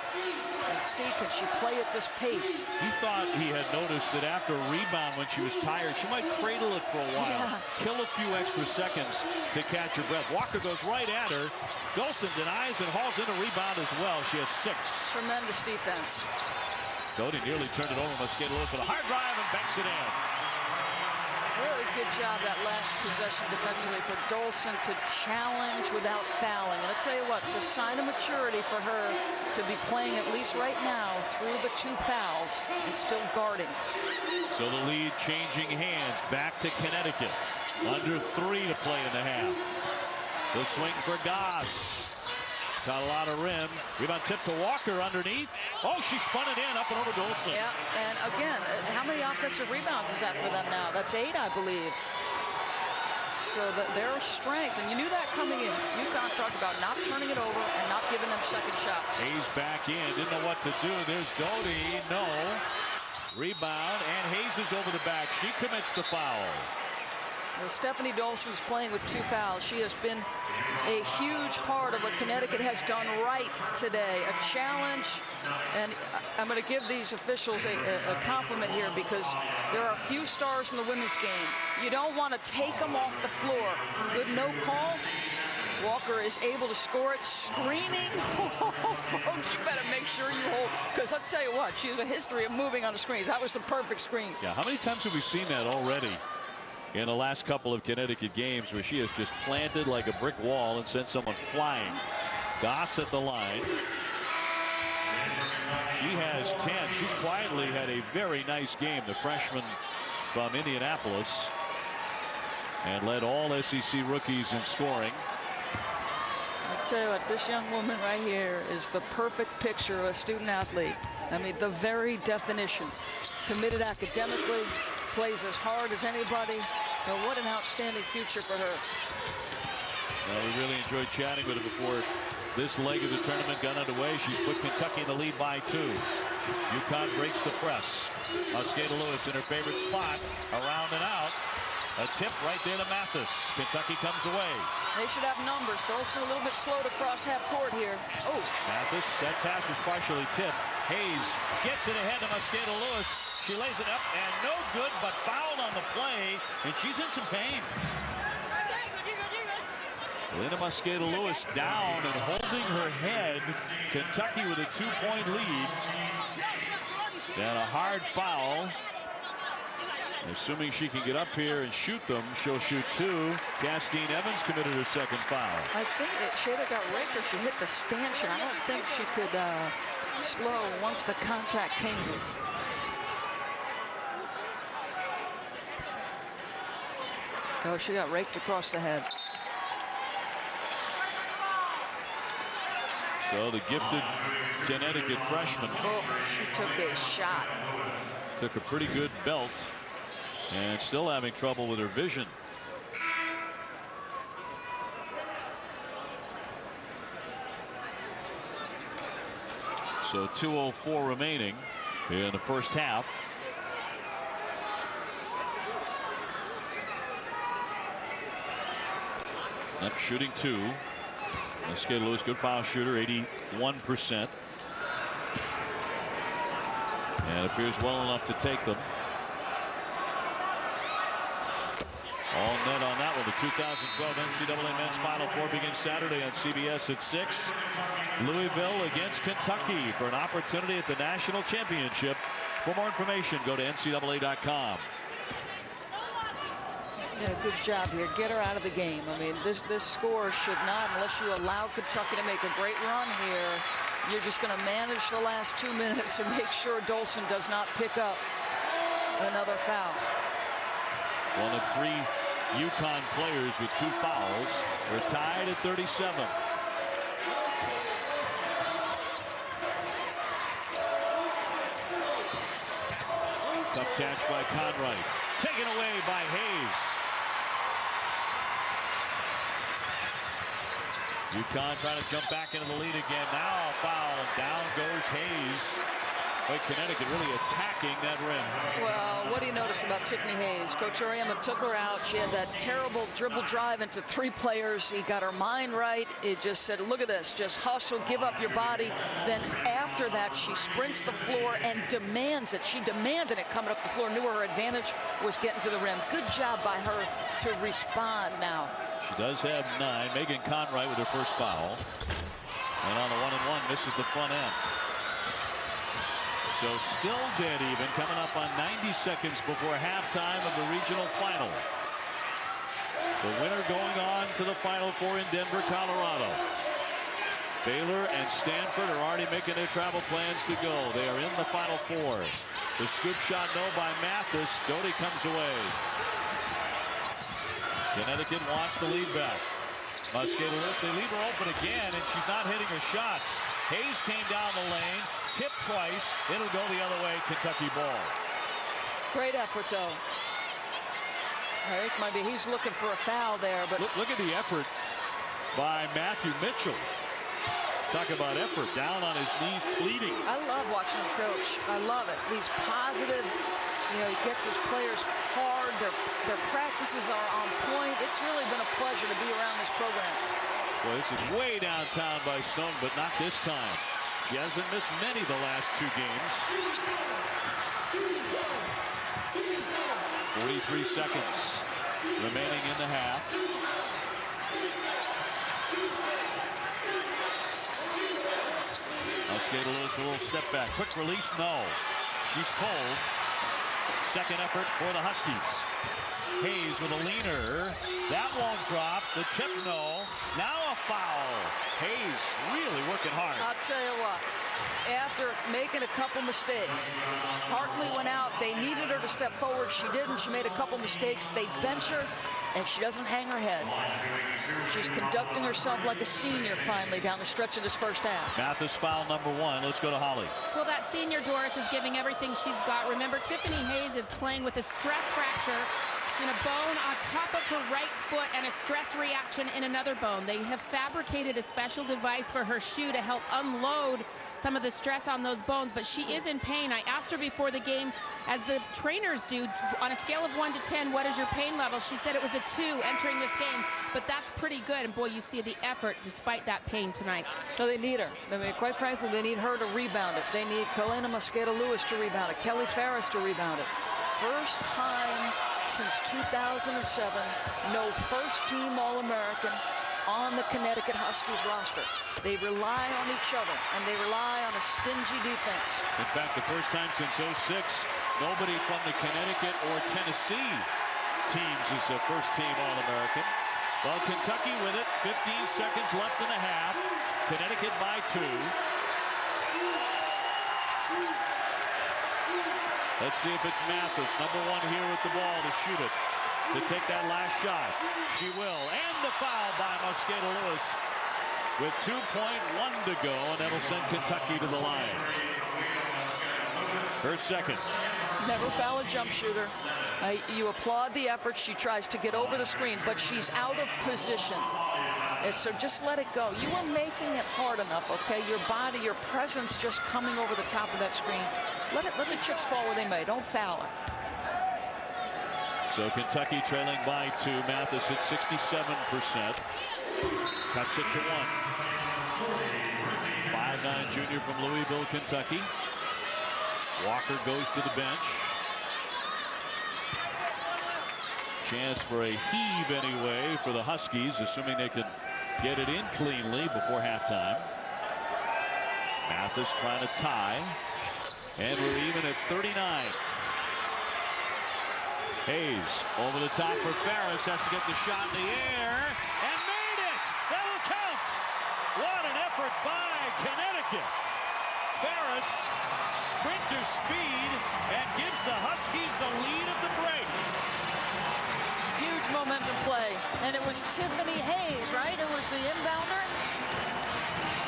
Speaker 3: And see, can she play at this pace?
Speaker 1: He thought he had noticed that after a rebound when she was tired, she might cradle it for a while. Yeah. Kill a few extra seconds to catch her breath. Walker goes right at her. Dolson denies and hauls in a rebound as well. She has 6.
Speaker 3: Tremendous defense.
Speaker 1: Cody nearly turned it over. Mosquito Lewis with a hard drive and banks it in.
Speaker 3: Really good job that last possession defensively for Dolson to challenge without fouling. And I'll tell you what, it's a sign of maturity for her to be playing at least right now through the 2 fouls and still guarding.
Speaker 1: So the lead changing hands back to Connecticut. Under 3 to play in the half. The swing for Goss. Got a lot of rim. Rebound tip to Walker underneath. Oh, she spun it in up and over Dolson.
Speaker 3: Yeah, and again, how many offensive rebounds is that for them now? That's 8, I believe. So their strength, and you knew that coming in. UConn talked about not turning it over and not giving them second shots.
Speaker 1: Hayes back in, didn't know what to do. There's Doty, no. Rebound, and Hayes is over the back. She commits the foul.
Speaker 3: Well, Stephanie Dolson's playing with 2 fouls. She has been a huge part of what Connecticut has done right today. A challenge, and I'm going to give these officials a compliment here because there are a few stars in the women's game. You don't want to take them off the floor. Good no call. Walker is able to score it, screaming. Folks, you better make sure you hold, because I'll tell you what, she has a history of moving on the screens. That was the perfect screen.
Speaker 1: Yeah, how many times have we seen that already? in the last couple of Connecticut games, where she has just planted like a brick wall and sent someone flying. Goss at the line. She has 10. She's quietly had a very nice game, the freshman from Indianapolis, and led all SEC rookies in scoring.
Speaker 3: I tell you what, this young woman right here is the perfect picture of a student athlete. I mean, the very definition. Committed academically, plays as hard as anybody. Well, what an outstanding future for her.
Speaker 1: Well, we really enjoyed chatting with her before this leg of the tournament got underway. She's put Kentucky in the lead by 2. UConn breaks the press. Mosqueda Lewis in her favorite spot, around and out. A tip right there to Mathis. Kentucky comes away.
Speaker 3: They should have numbers. Dolson a little bit slow to cross half court here. Oh.
Speaker 1: Mathis, that pass was partially tipped. Hayes gets it ahead to Mosqueda Lewis. She lays it up and no good, but fouled on the play, and she's in some pain. Linda Mosqueda Lewis down and holding her head. Kentucky with a 2-point lead. And a hard foul. Assuming she can get up here and shoot them, she'll shoot 2. Castine Evans committed her second foul.
Speaker 3: I think she either got raked or she hit the stanchion. I don't think she could slow once the contact came. Oh, she got raked across the head.
Speaker 1: So the gifted Connecticut freshman.
Speaker 3: Oh, she took a shot.
Speaker 1: Took a pretty good belt and still having trouble with her vision. So 2:04 remaining in the first half. Up shooting 2. Mosqueda Lewis, good foul shooter, 81%. And appears well enough to take them. All net on that one. The 2012 NCAA Men's Final Four begins Saturday on CBS at 6. Louisville against Kentucky for an opportunity at the national championship. For more information, go to NCAA.com.
Speaker 3: Did a good job here. Get her out of the game. I mean, this score should not, unless you allow Kentucky to make a great run here, you're just going to manage the last 2 minutes and make sure Dolson does not pick up another foul.
Speaker 1: One of 3 UConn players with 2 fouls. We're tied at 37. Tough catch by Conright. Taken away by Hayes. UConn trying to jump back into the lead again. Now a foul, and down goes Hayes. But Connecticut really attacking that rim.
Speaker 3: Well, what do you notice about Tiffany Hayes? Coach Auriemma took her out. She had that terrible dribble drive into 3 players. He got her mind right. It just said, look at this, just hustle, give up your body. Then after that, she sprints the floor and demands it. She demanded it coming up the floor, knew her advantage was getting to the rim. Good job by her to respond now.
Speaker 1: She does have 9. Megan Conright with her first foul. And on the 1-and-1, misses the front end. So still dead even, coming up on 90 seconds before halftime of the regional final. The winner going on to the Final Four in Denver, Colorado. Baylor and Stanford are already making their travel plans to go. They are in the Final Four. The scoop shot no by Mathis. Doty comes away. Connecticut wants the lead back. Mosqueda Lewis, they leave her open again, and she's not hitting her shots. Hayes came down the lane, tipped twice. It'll go the other way. Kentucky ball.
Speaker 3: Great effort, though. I think maybe he's looking for a foul there, but
Speaker 1: look at the effort by Matthew Mitchell. Talk about effort, down on his knees, pleading.
Speaker 3: I love watching him coach. I love it. He's positive. You know, he gets his players hard. Their practices are on point. It's really been a pleasure to be around this program.
Speaker 1: Well, this is way downtown by Stone, but not this time. She hasn't missed many the last 2 games. 43 seconds remaining in the half. Mosqueda Lewis, a little step back. Quick release, no. She's cold. Second effort for the Huskies. Hayes with a leaner. That won't drop. The tip, no. Now a foul. Hayes really working hard.
Speaker 3: I'll tell you what. After making a couple mistakes, Hartley went out. They needed her to step forward. She didn't. She made a couple mistakes. They bench her, and she doesn't hang her head. She's conducting herself like a senior finally down the stretch of this first half.
Speaker 1: Mathis foul number 1. Let's go to Holly.
Speaker 4: Well, that senior Doris is giving everything she's got. Remember, Tiffany Hayes is playing with a stress fracture in a bone on top of her right foot and a stress reaction in another bone. They have fabricated a special device for her shoe to help unload some of the stress on those bones, but she is in pain. I asked her before the game, as the trainers do, on a scale of 1 to 10, what is your pain level? She said it was a 2 entering this game, but that's pretty good. And boy, you see the effort despite that pain tonight.
Speaker 3: So they need her. I mean, quite frankly, they need her to rebound it. They need Kalena Mosqueda-Lewis to rebound it, Kelly Ferris to rebound it. First time since 2007, no first-team All-American on the Connecticut Huskies roster. They rely on each other, and they rely on a stingy defense.
Speaker 1: In fact, the first time since 06, nobody from the Connecticut or Tennessee teams is a first-team All-American. Well, Kentucky with it, 15 seconds left in the half. Connecticut by 2. Let's see if it's Mathis, number 1 here with the ball to shoot it, to take that last shot. She will, and the foul by Mosqueda-Lewis with 2.1 to go, and that'll send Kentucky to the line. Her second.
Speaker 3: Never foul a jump shooter. You applaud the effort. She tries to get over the screen, but she's out of position. And so just let it go. You were making it hard enough, okay? Your body, your presence just coming over the top of that screen. Let the chips fall where they may. Don't foul her.
Speaker 1: So Kentucky trailing by 2. Mathis at 67%. Cuts it to 1. 5'9" junior from Louisville, Kentucky. Walker goes to the bench. Chance for a heave anyway for the Huskies, assuming they can get it in cleanly before halftime. Mathis trying to tie. And we're even at 39. Hayes over the top for Ferris. Has to get the shot in the air. And made it! That will count! What an effort by Connecticut. Ferris, sprinter speed, and gives the Huskies the lead of the break.
Speaker 3: Huge momentum play. And it was Tiffany Hayes, right? It was the inbounder.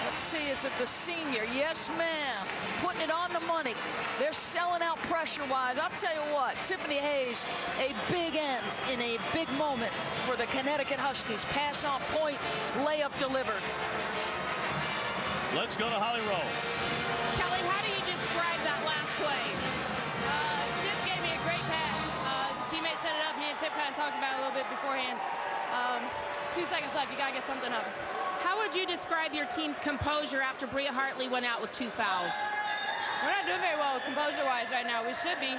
Speaker 3: Let's see, is it the senior? Yes, ma'am. Putting it on the money. They're selling out pressure-wise. I'll tell you what, Tiffany Hayes, a big end in a big moment for the Connecticut Huskies. Pass on point, layup delivered.
Speaker 1: Let's go to Holly Rowe.
Speaker 4: Kelly, how do you describe that last play? Tip gave me a great pass. The teammate set it up. Me and Tip kind of talked about it a little bit beforehand. 2 seconds left. You got to get something up. How would you describe your team's composure after Bria Hartley went out with 2 fouls?
Speaker 8: We're not doing very well composure-wise right now. We should be.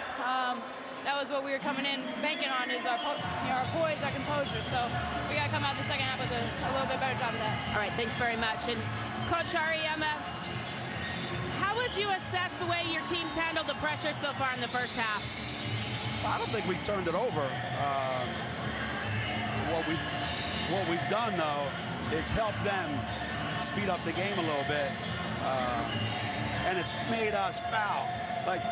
Speaker 8: That was what we were coming in banking on, is our poise, our composure. So we got to come out in the second half with a little bit better job of that.
Speaker 4: All right, thanks very much. And Coach Ariema, how would you assess the way your team's handled the pressure so far in the first half?
Speaker 9: I don't think we've turned it over. What we've done, though, is help them speed up the game a little bit, and it's made us foul. Like,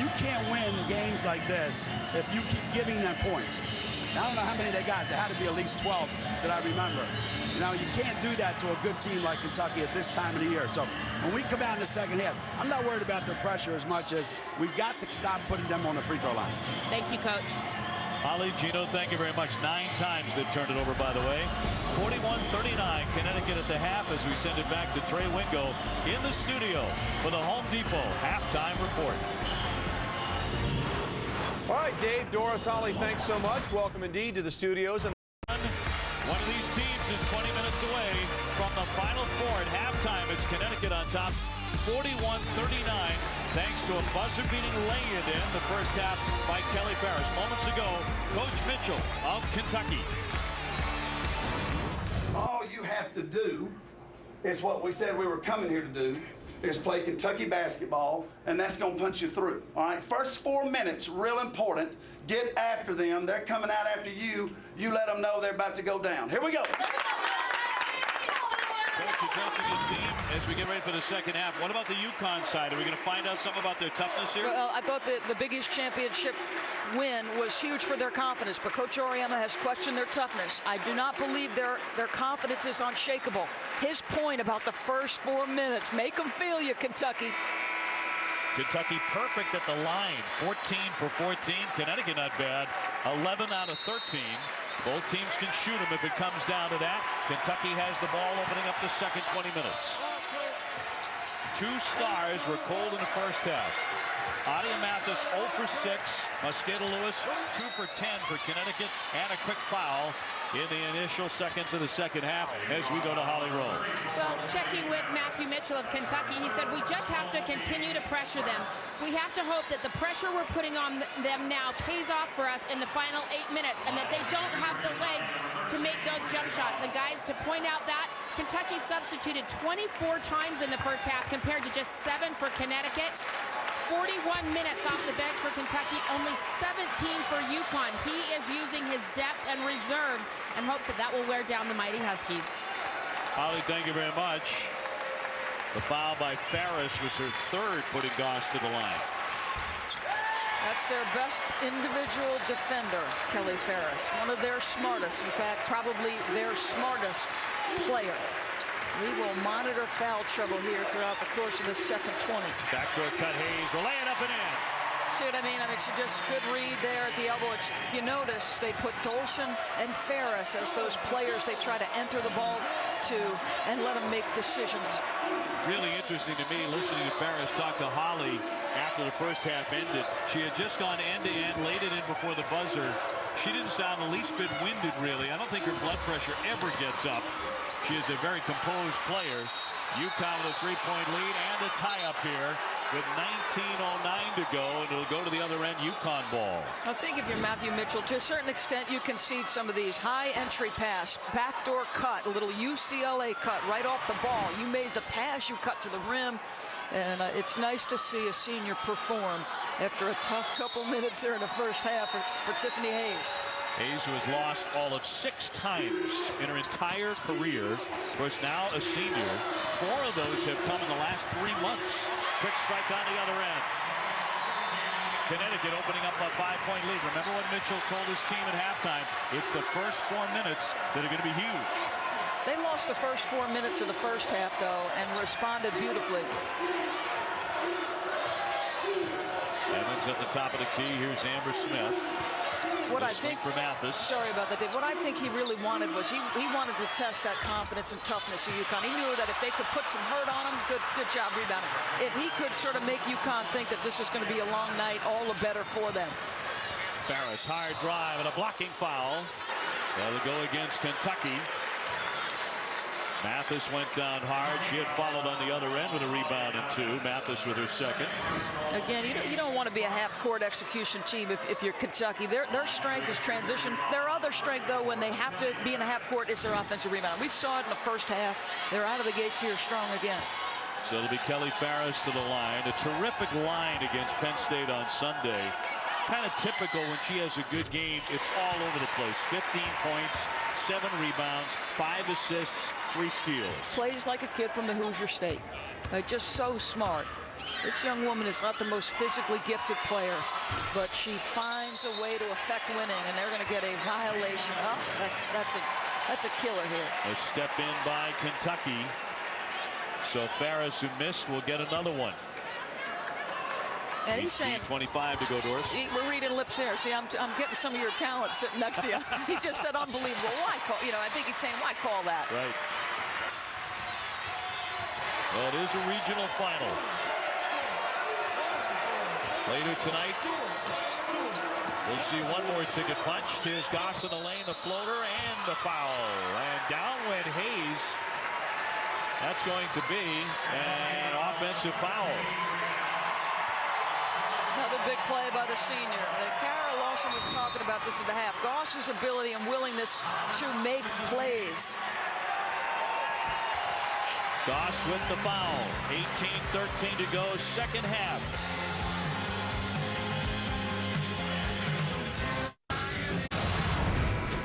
Speaker 9: you can't win games like this if you keep giving them points. Now, I don't know how many they got. There had to be at least 12 that I remember. Now, you can't do that to a good team like Kentucky at this time of the year. So when we come out in the second half, I'm not worried about their pressure as much as we've got to stop putting them on the free throw line.
Speaker 4: Thank you, Coach.
Speaker 1: Holly, Gino, thank you very much. 9 times they've turned it over, by the way. 41-39, Connecticut at the half as we send it back to Trey Wingo in the studio for the Home Depot halftime report.
Speaker 10: All right, Dave, Doris, Holly, thanks so much. Welcome indeed to the studios.
Speaker 1: One of these teams is 20 minutes away from the Final Four at halftime. It's Connecticut on top, 41-39, thanks to a buzzer-beating lay-in in the first half by Kelly Ferris. Moments ago, Coach Mitchell of Kentucky.
Speaker 2: All you have to do is what we said we were coming here to do, is play Kentucky basketball, and that's going to punch you through. All right, first 4 minutes, real important. Get after them. They're coming out after you. You let them know they're about to go down. Here we go.
Speaker 1: Coach addressing his team as we get ready for the second half. What about the UConn side? Are we going to find out something about their toughness here?
Speaker 3: Well, I thought that the Big East championship win was huge for their confidence, but Coach Auriemma has questioned their toughness. I do not believe their confidence is unshakable. His point about the first 4 minutes, make them feel you, Kentucky.
Speaker 1: Kentucky perfect at the line, 14 for 14. Connecticut not bad, 11 out of 13. Both teams can shoot them if it comes down to that. Kentucky has the ball opening up the second 20 minutes. Two stars were cold in the first half. Adia Mathis 0 for 6. Mosqueda Lewis 2 for 10 for Connecticut, and a quick foul in the initial seconds of the second half as we go to Holly Roll.
Speaker 4: Well, checking with Matthew Mitchell of Kentucky, he said we just have to continue to pressure them. We have to hope that the pressure we're putting on them now pays off for us in the final 8 minutes, and that they don't have the legs to make those jump shots. And guys, to point out that Kentucky substituted 24 times in the first half compared to just 7 for Connecticut. 41 minutes off the bench for Kentucky, only 17 for UConn. He is using his depth and reserves and hopes that that will wear down the mighty Huskies.
Speaker 1: Holly, thank you very much. The foul by Ferris was her third, putting Goss to the line.
Speaker 3: That's their best individual defender, Kelly Ferris. One of their smartest, in fact, probably their smartest player. We will monitor foul trouble here throughout the course of the second 20.
Speaker 1: Backdoor cut, Hayes will lay it up and in.
Speaker 3: See what I mean? I mean, she just good read there at the elbow. If you notice, they put Dolson and Ferris as those players they try to enter the ball to and let them make decisions.
Speaker 1: Really interesting to me listening to Ferris talk to Holly after the first half ended. She had just gone end to end, laid it in before the buzzer. She didn't sound the least bit winded, really. I don't think her blood pressure ever gets up. She is a very composed player. UConn with a three-point lead and a tie-up here with 19:09 to go, and it'll go to the other end, UConn ball.
Speaker 3: I think if you're Matthew Mitchell, to a certain extent, you concede some of these. High entry pass, backdoor cut, a little UCLA cut right off the ball. You made the pass, you cut to the rim, and it's nice to see a senior perform after a tough couple minutes there in the first half for Tiffany Hayes.
Speaker 1: Hayes, who has lost all of 6 times in her entire career. Of course, now a senior. 4 of those have come in the last 3 months. Quick strike on the other end. Connecticut opening up a 5-point lead. Remember what Mitchell told his team at halftime? It's the first 4 minutes that are going to be huge.
Speaker 3: They lost the first 4 minutes of the first half, though, and responded beautifully.
Speaker 1: Evans at the top of the key. Here's Amber Smith.
Speaker 3: What I think
Speaker 1: for Mathis.
Speaker 3: Sorry about that, Dave. What I think he really wanted was he wanted to test that confidence and toughness of UConn. He knew that if they could put some hurt on him, good job rebounding. If he could sort of make UConn think that this was going to be a long night, all the better for them.
Speaker 1: Ferris, hard drive and a blocking foul. That'll go against Kentucky. Mathis went down hard. She had followed on the other end with a rebound and 2. Mathis with her second.
Speaker 3: Again, you don't want to be a half-court execution team if you're Kentucky. Their strength is transition. Their other strength, though, when they have to be in a half-court, is their offensive rebound. We saw it in the first half. They're out of the gates here strong again.
Speaker 1: So it'll be Kelly Ferris to the line. A terrific line against Penn State on Sunday. Kind of typical when she has a good game. It's all over the place. 15 points, 7 rebounds, 5 assists, 3 steals.
Speaker 3: Plays like a kid from the Hoosier State. Just so smart. This young woman is not the most physically gifted player, but she finds a way to affect winning, and they're going to get a violation. Oh, that's a killer here.
Speaker 1: A step in by Kentucky. So Ferris, who missed, will get another one.
Speaker 3: And he's saying
Speaker 1: 25 to go, Doris.
Speaker 3: We're reading lips here. See, I'm getting some of your talent sitting next to you. He just said unbelievable. Why call? You know, I think he's saying why call that?
Speaker 1: Right. Well, it is a regional final. Later tonight, we'll see one more ticket punched. Here's Goss in the lane, the floater, and the foul. And down went Hayes. That's going to be an offensive foul.
Speaker 3: Another big play by the senior. Kara Lawson was talking about this at the half. Goss's ability and willingness to make plays.
Speaker 1: Goss with the foul. 18-13 to go, second half.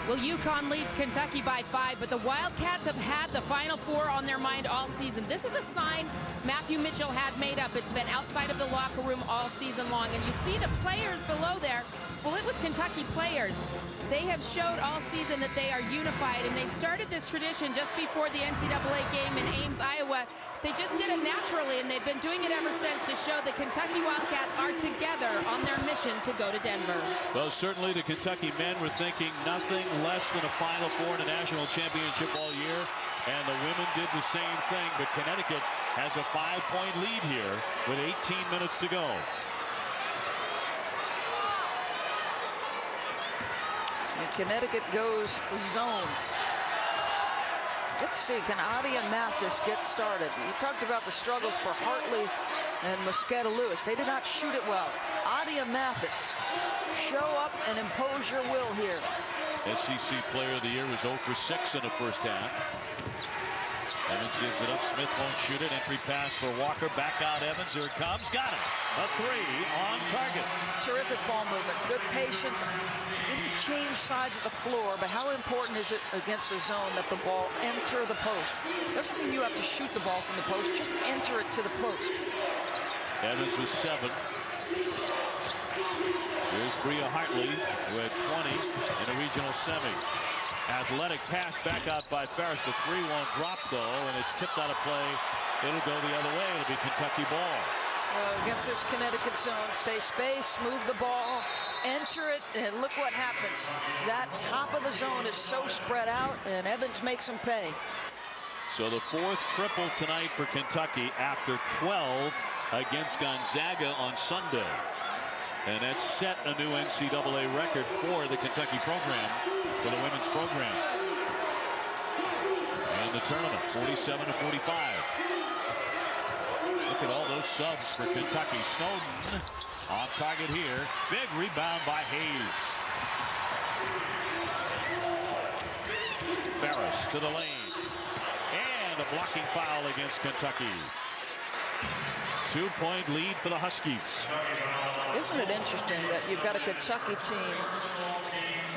Speaker 4: Well, UConn leads Kentucky by 5, but the Wildcats have had the Final Four on their mind all season. This is a sign Matthew Mitchell had made up. It's been outside of the locker room all season long. And you see the players below there. Well, it was Kentucky players. They have showed all season that they are unified, and they started this tradition just before the NCAA game in Ames, Iowa. They just did it naturally, and they've been doing it ever since to show the Kentucky Wildcats are together on their mission to go to Denver.
Speaker 1: Well, certainly the Kentucky men were thinking nothing less than a Final Four and a national championship all year, and the women did the same thing, but Connecticut has a 5-point lead here with 18 minutes to go.
Speaker 3: And Connecticut goes zone. Let's see, can Adia Mathis get started? You talked about the struggles for Hartley and Mosqueda Lewis. They did not shoot it well. Adia Mathis, show up and impose your will here.
Speaker 1: SEC Player of the Year was 0 for 6 in the first half. Evans gives it up. Smith won't shoot it. Entry pass for Walker. Back out Evans. Here it comes. Got it. A 3 on target.
Speaker 3: Terrific ball movement. Good patience. Didn't change sides of the floor, but how important is it against a zone that the ball enter the post? Doesn't mean you have to shoot the ball from the post. Just enter it to the post.
Speaker 1: Evans with 7. Here's Bria Hartley with 20 in the regional semi. Athletic pass back out by Ferris. The 3 won't drop, though, and it's tipped out of play. It'll go the other way. It'll be Kentucky ball.
Speaker 3: Against this Connecticut zone, stay spaced, move the ball, enter it, and look what happens. That top of the zone is so spread out, and Evans makes him pay.
Speaker 1: So the 4th triple tonight for Kentucky after 12 against Gonzaga on Sunday. And that's set a new NCAA record for the Kentucky program, for the women's program. And the tournament, 47-45. Look at all those subs for Kentucky. Snowden on target here. Big rebound by Hayes. Ferris to the lane. And a blocking foul against Kentucky. 2-point lead for the Huskies.
Speaker 3: Isn't it interesting that you've got a Kentucky team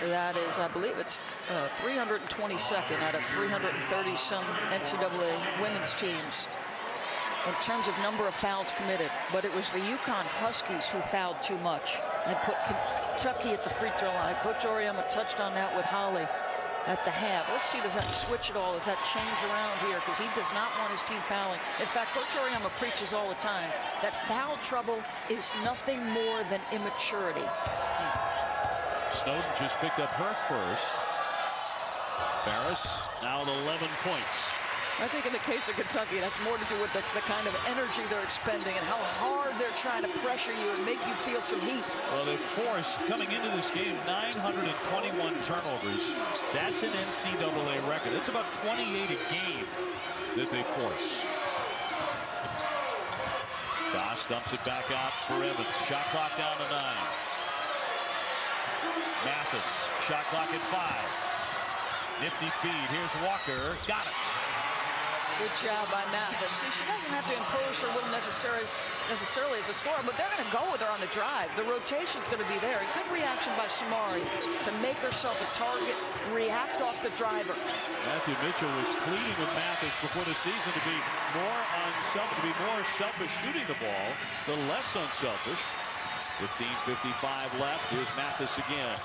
Speaker 3: that is, I believe it's 322nd out of 330-some NCAA women's teams in terms of number of fouls committed, but it was the UConn Huskies who fouled too much and put Kentucky at the free throw line. Coach Auriemma touched on that with Holly at the half. Let's see, does that switch at all? Does that change around here? Because he does not want his team fouling. In fact, Coach Auriemma preaches all the time that foul trouble is nothing more than immaturity.
Speaker 1: Snowden just picked up her first. Ferris now with 11 points.
Speaker 3: I think in the case of Kentucky, that's more to do with the kind of energy they're expending and how hard they're trying to pressure you and make you feel some heat.
Speaker 1: Well, they forced, coming into this game, 921 turnovers. That's an NCAA record. It's about 28 a game that they force. Goss dumps it back out for Evans. Shot clock down to 9. Mathis, shot clock at 5. Nifty feed. Here's Walker. Got it.
Speaker 3: Good job by Mathis. See, she doesn't have to impose her will necessarily as a scorer, but they're going to go with her on the drive. The rotation's going to be there. A good reaction by Samari to make herself a target, react off the driver.
Speaker 1: Matthew Mitchell was pleading with Mathis before the season to be more selfish shooting the ball, the less unselfish. 15:55 left. Here's Mathis again.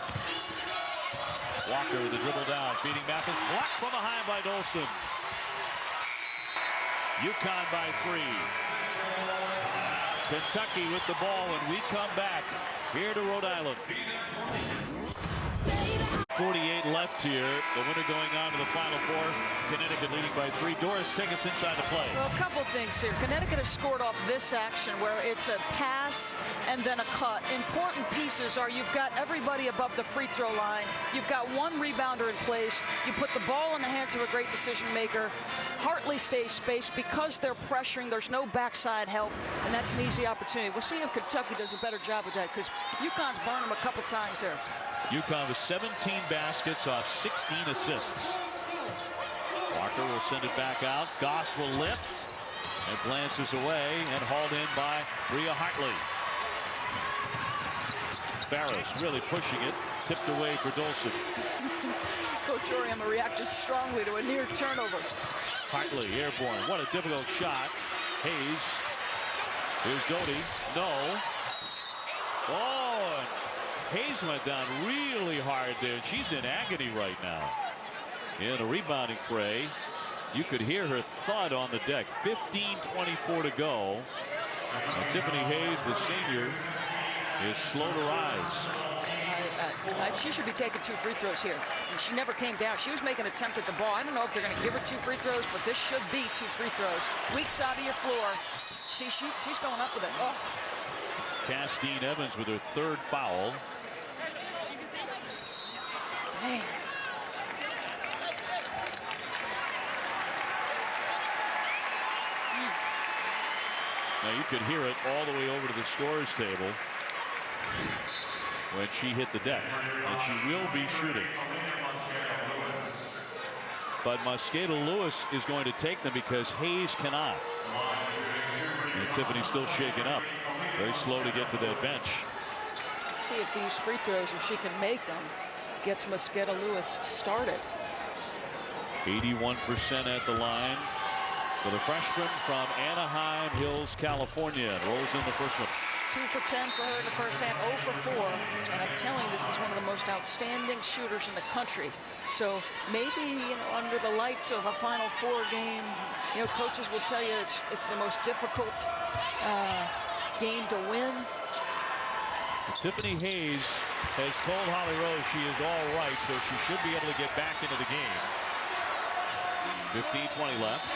Speaker 1: Walker with the dribble down, feeding Mathis. Blocked from behind by Dolson. UConn by 3. Kentucky with the ball, and we come back here to Rhode Island. 48 left here. The winner going on to the Final Four. Connecticut leading by 3. Doris, take us inside the play.
Speaker 3: Well, a couple things here. Connecticut has scored off this action where it's a pass and then a cut. Important pieces are you've got everybody above the free throw line. You've got one rebounder in place. You put the ball in the hands of a great decision maker. Hartley stays spaced because they're pressuring. There's no backside help, and that's an easy opportunity. We'll see if Kentucky does a better job with that because UConn's burned them a couple times there.
Speaker 1: UConn with 17 baskets off 16 assists. Walker Walker will send it back out. Goss will lift and glances away and hauled in by Rhea Hartley. Ferris really pushing it, tipped away for Dolson.
Speaker 3: Coach Oriama reacted strongly to a near turnover.
Speaker 1: Hartley airborne. What a difficult shot. Hayes. Here's Doty. No. Oh, and Hayes went down really hard there. She's in agony right now. In a rebounding fray. You could hear her thud on the deck. 15:24 to go. And Tiffany Hayes, the senior, is slow to rise.
Speaker 3: She should be taking 2 free throws here. She never came down. She was making an attempt at the ball. I don't know if they're going to give her 2 free throws, but this should be 2 free throws. Weak side of your floor. See, she's going up with it. Oh.
Speaker 1: Castine Evans with her 3rd foul.
Speaker 3: Man.
Speaker 1: Now you could hear it all the way over to the scores table when she hit the deck, and she will be shooting. But Mosqueda Lewis is going to take them because Hayes cannot. And Tiffany's still shaken up. Very slow to get to that bench.
Speaker 3: Let's see if these free throws, if she can make them, gets Mosqueda Lewis started.
Speaker 1: 81% at the line for the freshman from Anaheim Hills, California. Rolls in the first one.
Speaker 3: 2 for 10 for her in the first half, 0 for 4. And I'm telling you, this is one of the most outstanding shooters in the country. So maybe, under the lights of a Final Four game, coaches will tell you it's the most difficult game to win.
Speaker 1: Tiffany Hayes has told Holly Rose she is all right, so she should be able to get back into the game. 15:20 left.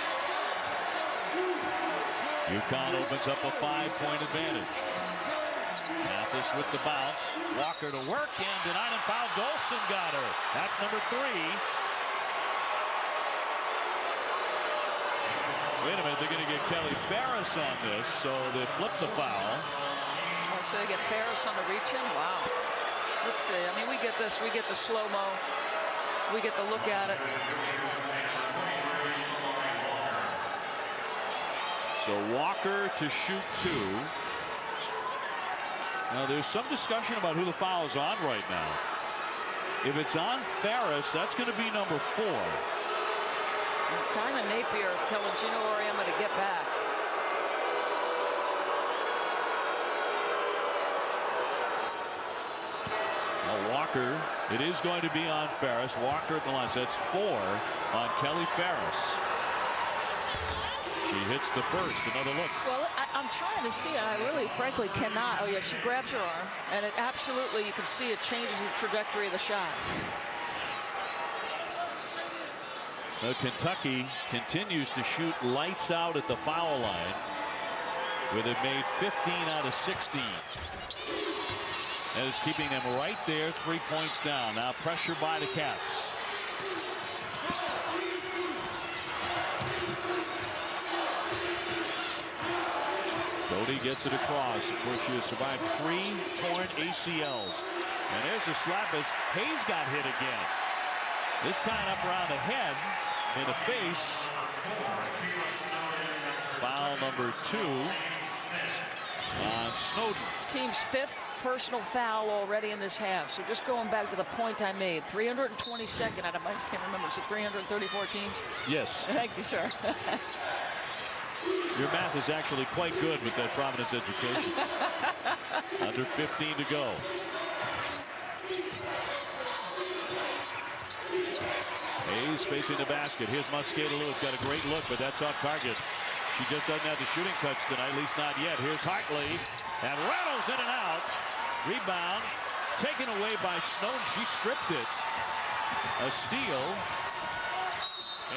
Speaker 1: UConn opens up a 5-point advantage. Mathis with the bounce. Walker to work and denied and foul. Dolson got her. That's number 3. Wait a minute, they're going to get Kelly Ferris on this, so they flip the foul.
Speaker 3: So they get Ferris on the reach-in? Wow. Let's see. I mean, we get this. We get the slow-mo. We get the look at it.
Speaker 1: So Walker to shoot 2. Now there's some discussion about who the foul is on right now. If it's on Ferris, that's going to be number 4.
Speaker 3: Tyna Napier telling Gino Auriemma to get back.
Speaker 1: Now Walker, it is going to be on Ferris. Walker at the line. So that's 4 on Kelly Ferris. She hits the first. Another look.
Speaker 3: Well, I'm trying to see it. I really, frankly, cannot. Oh, yeah, she grabs her arm, and it absolutely, you can see it changes the trajectory of the shot.
Speaker 1: Now, Kentucky continues to shoot lights out at the foul line, with it made 15 out of 16. That is keeping them right there, 3 points down. Now pressure by the Cats. Doty gets it across. Of course, she has survived 3 torn ACLs. And there's a slap as Hayes got hit again. This time up around the head, in the face. Foul number 2 on Snowden.
Speaker 3: Team's 5th personal foul already in this half. So just going back to the point I made, 322nd out of, I can't remember, is it 334 teams?
Speaker 1: Yes.
Speaker 3: Thank you, sir.
Speaker 1: Your math is actually quite good with that Providence education. Under 15 to go. Hayes facing the basket. Here's Mosqueda Lewis. Got a great look, but that's off target. She just doesn't have the shooting touch tonight, at least not yet. Here's Hartley. And rattles in and out. Rebound. Taken away by Snowden. She stripped it. A steal.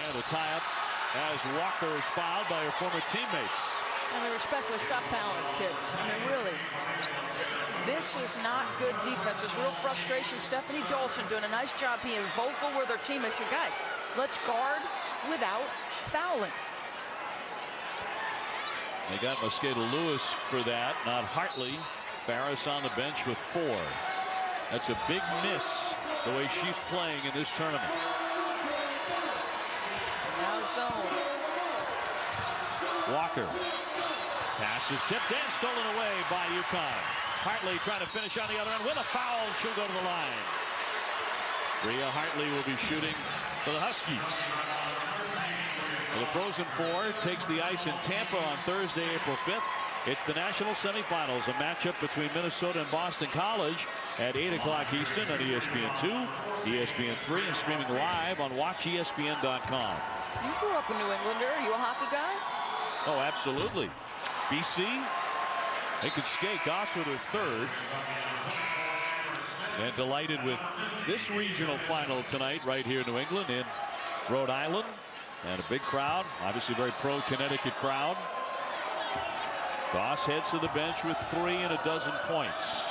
Speaker 1: And a tie-up as Walker is fouled by her former teammates.
Speaker 3: I mean, respectfully, stop fouling, kids. I mean, really. This is not good defense. There's real frustration. Stephanie Dolson doing a nice job being vocal with her teammates. And guys, let's guard without fouling.
Speaker 1: They got Mosqueda Lewis for that, not Hartley. Ferris on the bench with 4. That's a big miss the way she's playing in this tournament.
Speaker 3: Now zone.
Speaker 1: Walker. Pass is tipped and stolen away by UConn. Hartley trying to finish on the other end with a foul. She'll go to the line. Rhea Hartley will be shooting for the Huskies. So the Frozen Four takes the ice in Tampa on Thursday, April 5th. It's the national semifinals, a matchup between Minnesota and Boston College at 8 o'clock Eastern on ESPN2, ESPN3, and streaming live on WatchESPN.com.
Speaker 3: You grew up in New England. Are you a hockey guy?
Speaker 1: Oh, absolutely. BC, they could skate. Goss with her third. And delighted with this regional final tonight right here in New England in Rhode Island. And a big crowd, obviously very pro-Connecticut crowd. Goss heads to the bench with 3 and a dozen points.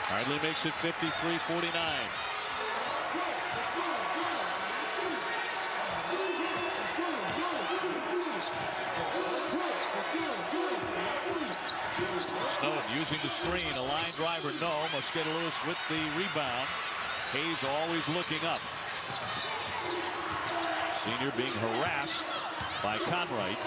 Speaker 1: Hardly makes it 53-49. Snowden using the screen, a line driver, no. Mosqueda Lewis with the rebound. Hayes always looking up. Senior being harassed by Conright.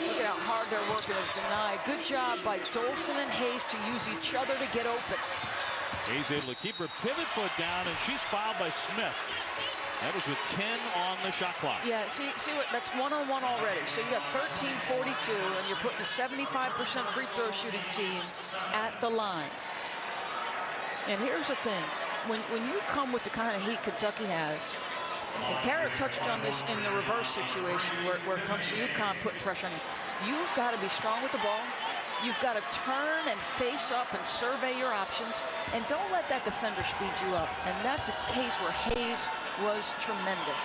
Speaker 3: Look at how hard they're working to deny. Good job by Dolson and Hayes to use each other to get open.
Speaker 1: Hayes able to keep her pivot foot down, and she's fouled by Smith. That was with 10 on the shot clock.
Speaker 3: Yeah, see what? That's one-on-one already. So you got 13-42, and you're putting a 75% free throw shooting team at the line. And here's the thing. When you come with the kind of heat Kentucky has, and Kara touched on this in the reverse situation where it comes to UConn putting pressure on you, you've got to be strong with the ball. You've got to turn and face up and survey your options, and don't let that defender speed you up. And that's a case where Hayes was tremendous.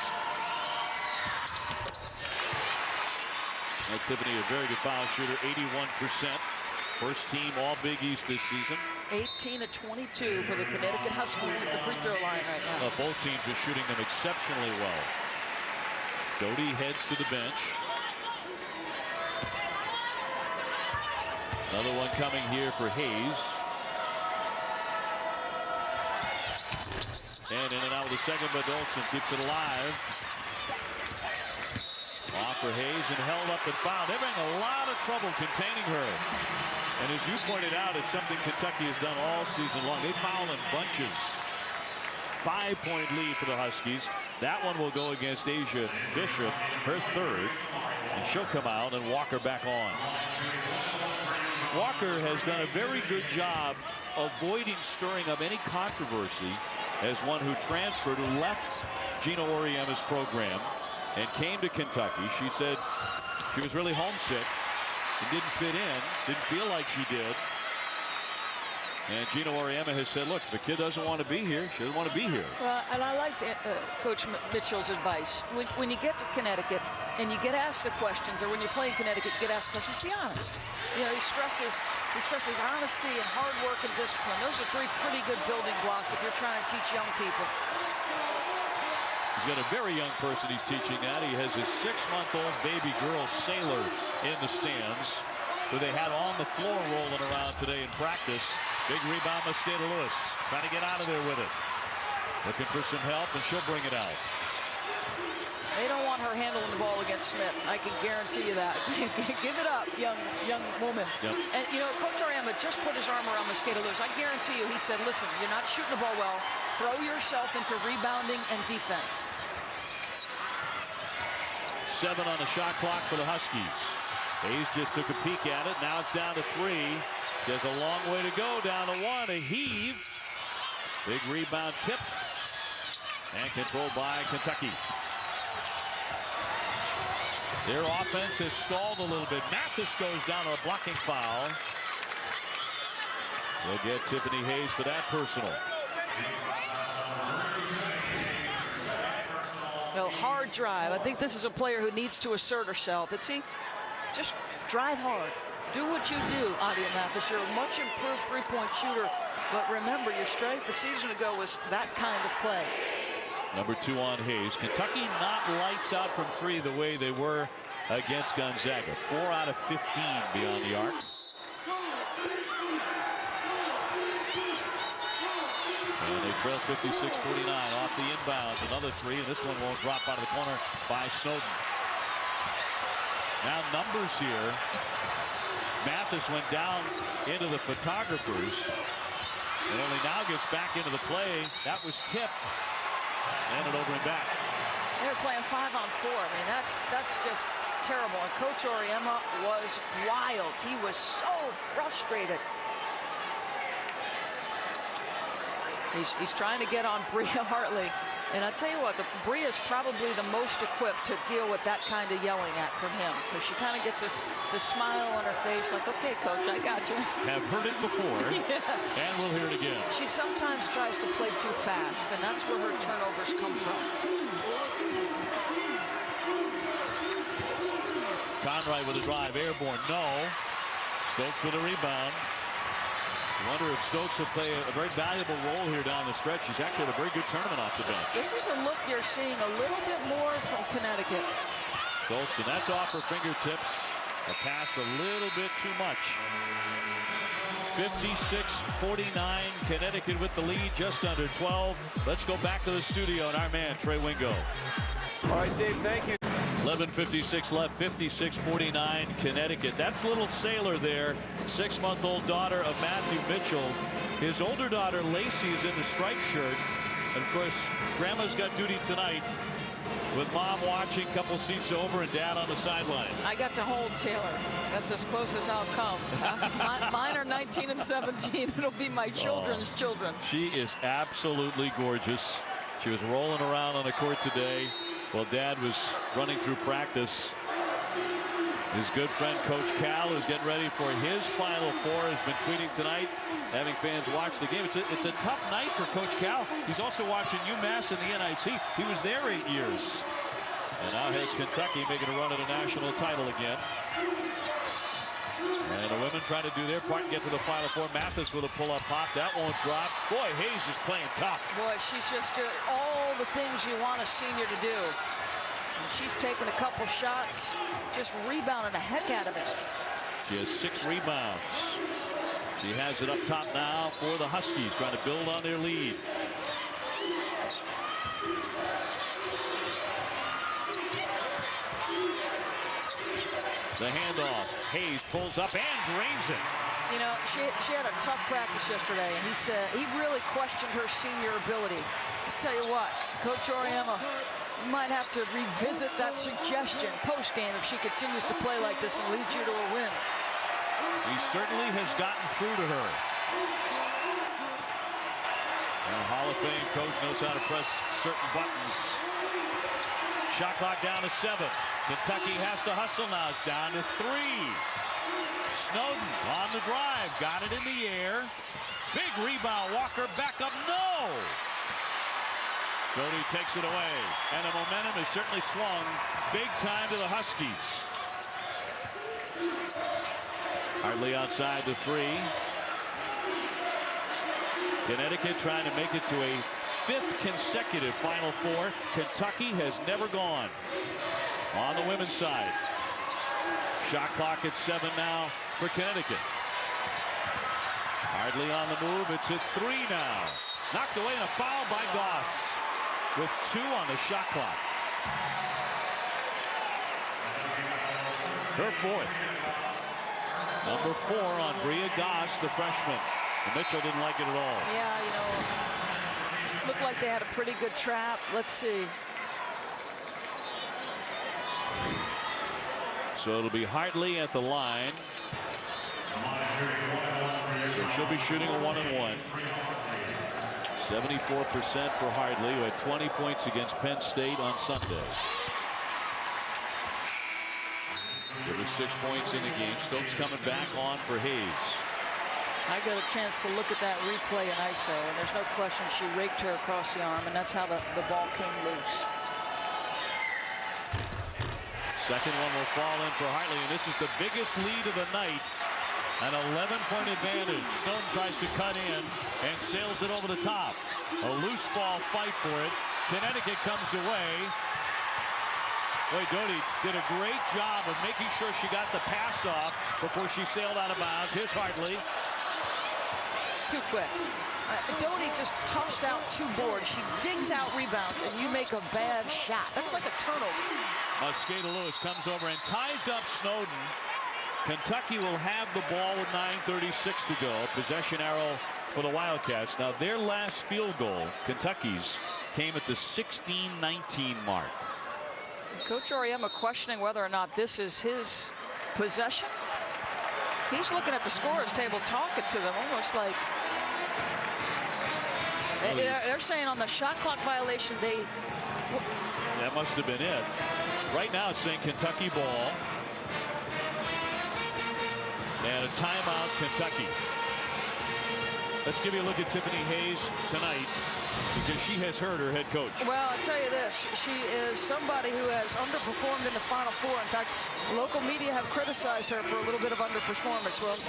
Speaker 1: Now, Tiffany, a very good foul shooter, 81%. First team all Big East this season.
Speaker 3: 18 of 22 for the Connecticut Huskies at the free throw line right now.
Speaker 1: Both teams are shooting them exceptionally well. Doty heads to the bench. Another one coming here for Hayes. And in and out with the second, but Dolson keeps it alive. Off for Hayes and held up and fouled. They're having a lot of trouble containing her. And as you pointed out, it's something Kentucky has done all season long. They foul in bunches. 5-point lead for the Huskies. That one will go against Asia Bishop, her third. And she'll come out and Walker back on. Walker has done a very good job avoiding stirring up any controversy as one who transferred, who left Gino Auriemma's program and came to Kentucky. She said she was really homesick and didn't fit in, didn't feel like she did. And Gino Auriemma has said, look, the kid doesn't want to be here. She doesn't want to be here.
Speaker 3: Well, and I liked Coach Mitchell's advice. When you get to Connecticut and you get asked the questions, or when you're playing Connecticut, you get asked questions, be honest. You know, he stresses honesty and hard work and discipline. Those are 3 pretty good building blocks if you're trying to teach young people.
Speaker 1: He's got a very young person he's teaching that. He has his 6-month-old baby girl, Sailor, in the stands, who they had on the floor rolling around today in practice. Big rebound, Mosqueda Lewis, trying to get out of there with it. Looking for some help, and she'll bring it out.
Speaker 3: They don't want her handling the ball against Smith. I can guarantee you that. Give it up, young woman.
Speaker 1: Yep.
Speaker 3: And, you know, Coach Auriemma just put his arm around Mosqueda Lewis. I guarantee you, he said, listen, you're not shooting the ball well. Throw yourself into rebounding and defense.
Speaker 1: 7 on the shot clock for the Huskies. Hayes just took a peek at it. Now it's down to 3. There's a long way to go. Down to 1. A heave. Big rebound tip. And controlled by Kentucky. Their offense has stalled a little bit. Mathis goes down to a blocking foul. They'll get Tiffany Hayes for that personal.
Speaker 3: Well, hard drive. I think this is a player who needs to assert herself. But see, just drive hard. Do what you do, Adia Mathis. You're a much improved 3-point shooter. But remember, your strength the season ago was that kind of play.
Speaker 1: Number 2 on Hayes. Kentucky not lights out from 3 the way they were against Gonzaga. 4 out of 15 beyond the arc. And they trail 56-49 off the inbounds. Another three, and this one won't drop out of the corner by Snowden. Now numbers here. Mathis went down into the photographers and only now gets back into the play. That was tipped. And it over and back.
Speaker 3: They're playing 5-on-4. I mean, that's just terrible. And Coach Auriemma was wild. He was so frustrated. He's trying to get on Bria Hartley. And I tell you what, Bria's probably the most equipped to deal with that kind of yelling at from him, because she kind of gets this smile on her face, like, okay, Coach, I got you.
Speaker 1: Have heard it before, yeah. And we'll hear it again.
Speaker 3: She sometimes tries to play too fast, and that's where her turnovers come from.
Speaker 1: Conroy with a drive, airborne, no. Stokes with a rebound. I wonder if Stokes will play a very valuable role here down the stretch. He's actually had a very good tournament off the bench.
Speaker 3: This is a look you're seeing a little bit more from Connecticut.
Speaker 1: Stokes, and that's off her fingertips. A pass a little bit too much. 56-49, Connecticut with the lead, just under 12. Let's go back to the studio and our man, Trey Wingo.
Speaker 10: All right, Dave, thank you.
Speaker 1: 11:56 left, 56-49, Connecticut. That's little Sailor there, 6-month-old daughter of Matthew Mitchell. His older daughter, Lacey, is in the striped shirt. And, of course, Grandma's got duty tonight with Mom watching, couple seats over, and Dad on the sideline.
Speaker 3: I got to hold Taylor. That's as close as I'll come. Mine are 19 and 17. It'll be my children's children.
Speaker 1: She is absolutely gorgeous. She was rolling around on the court today while Dad was running through practice. His good friend Coach Cal, who's getting ready for his Final Four, has been tweeting tonight, having fans watch the game. It's a tough night for Coach Cal. He's also watching UMass in the NIT. He was there 8 years. And now has Kentucky making a run at a national title again. And the women trying to do their part and get to the Final Four. Mathis with a pull-up pop. That won't drop. Boy, Hayes is playing tough.
Speaker 3: Boy, she's just doing all the things you want a senior to do. And she's taken a couple shots, just rebounding the heck out of it.
Speaker 1: She has 6 rebounds. She has it up top now for the Huskies, trying to build on their lead. The handoff. Hayes pulls up and drains it.
Speaker 3: You know, she had a tough practice yesterday, and he said he really questioned her senior ability. I'll tell you what, Coach Auriemma might have to revisit that suggestion post-game if she continues to play like this and lead you to a win.
Speaker 1: He certainly has gotten through to her. And a Hall of Fame coach knows how to press certain buttons. Shot clock down to 7. Kentucky has to hustle now. It's down to 3. Snowden on the drive. Got it in the air. Big rebound. Walker back up. No! Doty takes it away. And the momentum is certainly swung big time to the Huskies. Hartley outside the 3. Connecticut trying to make it to a 5th consecutive Final Four. Kentucky has never gone. On the women's side. Shot clock at 7 now for Connecticut. Hardly on the move. It's at 3 now. Knocked away and a foul by Goss with 2 on the shot clock. Her 4th. Number 4 on Bria Goss, the freshman. And Mitchell didn't like it at all.
Speaker 3: Yeah, you know, looked like they had a pretty good trap. Let's see.
Speaker 1: So it'll be Hartley at the line. So she'll be shooting a 1-and-1. 74% for Hartley, who had 20 points against Penn State on Sunday. There were 6 points in the game. Stokes coming back on for Hayes.
Speaker 3: I got a chance to look at that replay in ISO, and there's no question she raked her across the arm, and that's how the ball came loose.
Speaker 1: Second one will fall in for Hartley, and this is the biggest lead of the night. An 11-point advantage. Snowden tries to cut in and sails it over the top. A loose ball fight for it. Connecticut comes away. Boy, Doty did a great job of making sure she got the pass off before she sailed out of bounds. Here's Hartley.
Speaker 3: Too quick. Doty just toughs out 2 boards. She digs out rebounds, and you make a bad shot. That's like a turnover.
Speaker 1: Skata Lewis comes over and ties up Snowden. Kentucky will have the ball with 9:36 to go. Possession arrow for the Wildcats. Now, their last field goal, Kentucky's, came at the 16-19 mark.
Speaker 3: Coach Auriemma questioning whether or not this is his possession. He's looking at the scorer's table, talking to them, almost like they're saying on the shot clock violation,
Speaker 1: that must have been it. Right now it's saying Kentucky ball. And a timeout, Kentucky. Let's give you a look at Tiffany Hayes tonight, because she has heard her head coach.
Speaker 3: Well, I'll tell you this. She is somebody who has underperformed in the Final Four. In fact, local media have criticized her for a little bit of underperformance. Well,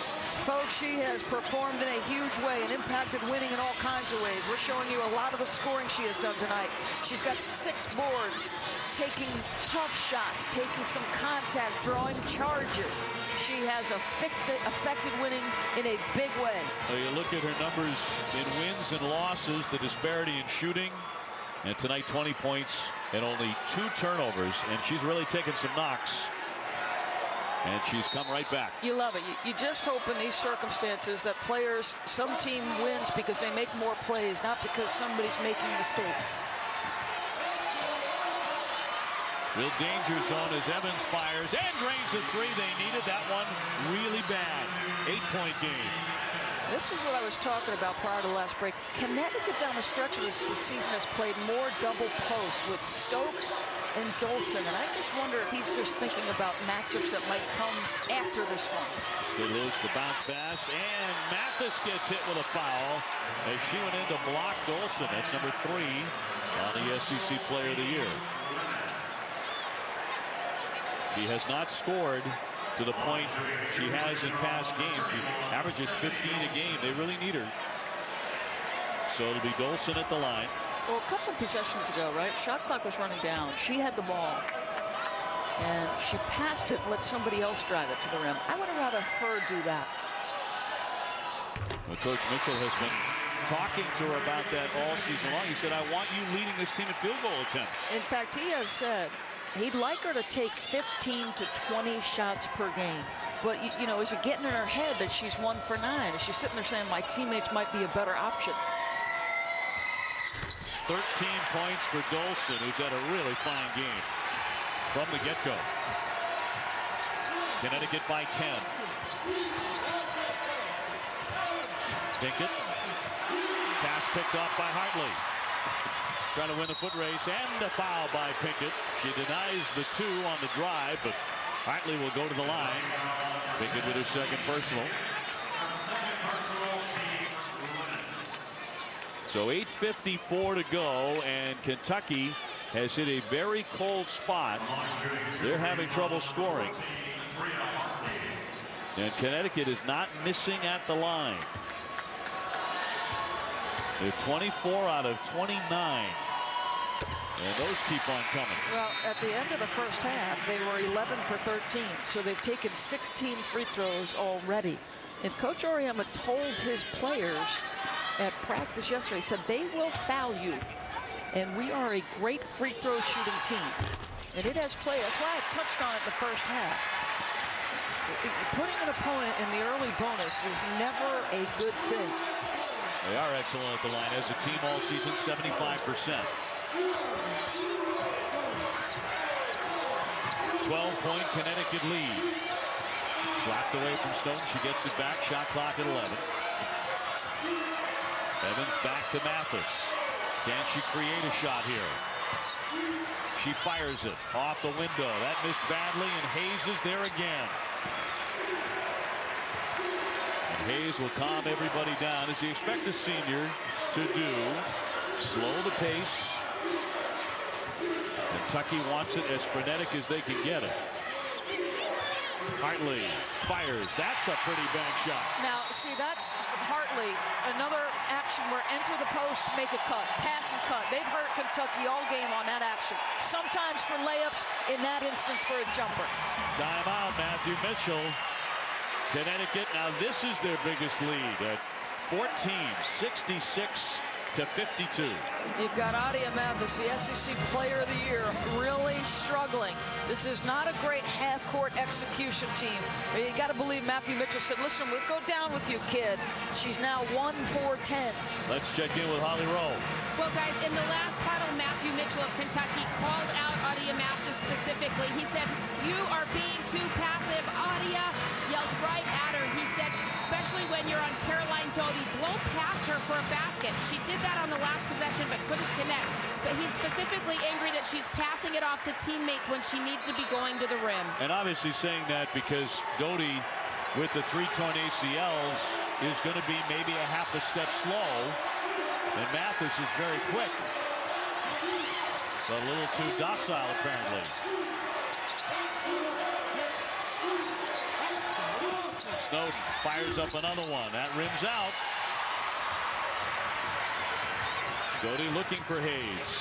Speaker 3: folks, she has performed in a huge way and impacted winning in all kinds of ways. We're showing you a lot of the scoring she has done tonight. She's got 6 boards, taking tough shots, taking some contact, drawing charges. She has affected winning in a big way.
Speaker 1: Well, you look at her numbers in wins and losses, the disparity in shooting, and tonight 20 points and only 2 turnovers, and she's really taken some knocks, and she's come right back.
Speaker 3: You love it. You just hope in these circumstances that players, some team wins because they make more plays, not because somebody's making mistakes.
Speaker 1: Real danger zone as Evans fires and drains a 3. They needed that one really bad. 8-point game.
Speaker 3: This is what I was talking about prior to last break. Connecticut down the stretch of this season has played more double posts with Stokes and Dolson, and I just wonder if he's just thinking about matchups that might come after this one.
Speaker 1: Skata Lewis, the bounce pass, and Mathis gets hit with a foul as she went in to block Dolson. That's number 3 on the SEC Player of the Year. She has not scored to the point she has in past games. She averages 15 a game. They really need her. So it'll be Dolson at the line.
Speaker 3: Well, a couple of possessions ago, right? Shot clock was running down. She had the ball. And she passed it and let somebody else drive it to the rim. I would have rather her do that.
Speaker 1: Well, Coach Mitchell has been talking to her about that all season long. He said, I want you leading this team in field goal attempts.
Speaker 3: In fact, he has said he'd like her to take 15 to 20 shots per game. But, you know, is it getting in her head that she's 1 for 9? Is she sitting there saying, my teammates might be a better option?
Speaker 1: 13 points for Dolson, who's had a really fine game from the get-go. Connecticut by 10. Pinkett. Pass picked off by Hartley. Trying to win the foot race, and a foul by Pinkett. She denies the 2 on the drive, but Hartley will go to the line. Pinkett with her second personal. So 8:54 to go, and Kentucky has hit a very cold spot. They're having trouble scoring. And Connecticut is not missing at the line. They're 24 out of 29. And those keep on coming.
Speaker 3: Well, at the end of the first half, they were 11 for 13. So they've taken 16 free throws already. And Coach Auriemma told his players at practice yesterday, said they will foul you. And we are a great free throw shooting team. And it has played. That's why I touched on it the first half. Putting an opponent in the early bonus is never a good thing.
Speaker 1: They are excellent at the line as a team all season, 75%. 12-point Connecticut lead. Slapped away from Stone. She gets it back. Shot clock at 11. Evans back to Mathis. Can she create a shot here? She fires it off the window. That missed badly, and Hayes is there again. And Hayes will calm everybody down, as you expect the senior to do. Slow the pace. Kentucky wants it as frenetic as they can get it. Hartley fires. That's a pretty bank shot.
Speaker 3: Now, see, that's Hartley. Another action where enter the post, make a cut, pass and cut. They've hurt Kentucky all game on that action. Sometimes for layups, in that instance for a jumper.
Speaker 1: Timeout, Matthew Mitchell. Connecticut, now this is their biggest lead at 14, 66-52.
Speaker 3: You've got Adia Mathis, the SEC Player of the Year, really struggling. This is not a great half-court execution team. You got to believe Matthew Mitchell said, listen, we'll go down with you, kid. She's now 1-for-10.
Speaker 1: Let's check in with Holly Rowe.
Speaker 4: Well, guys, in the last huddle, Matthew Mitchell of Kentucky called out Adia Mathis specifically. He said, you are being too passive. Adia yelled right at her. He said, especially when you're on Caroline Doty, blow past her for a basket. She did that on the last possession, but couldn't connect. But he's specifically angry that she's passing it off to teammates when she needs to be going to the rim.
Speaker 1: And obviously saying that because Doty, with the 3 torn ACLs, is going to be maybe a half a step slow. And Mathis is very quick, but a little too docile, apparently. Snowden fires up another one. That rims out. Doty looking for Hayes.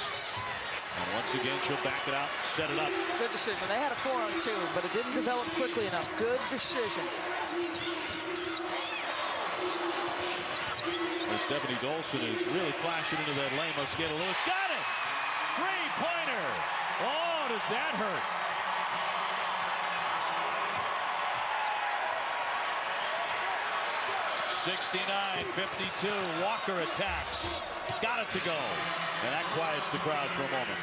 Speaker 1: And once again, she'll back it out, set it up.
Speaker 3: Good decision. They had a 4-on-2, but it didn't develop quickly enough. Good decision.
Speaker 1: Stephanie Dolson is really flashing into that lane. Mosqueda Lewis got it! Three-pointer! Oh, does that hurt? (69-52). Walker attacks. Got it to go. And that quiets the crowd for a moment.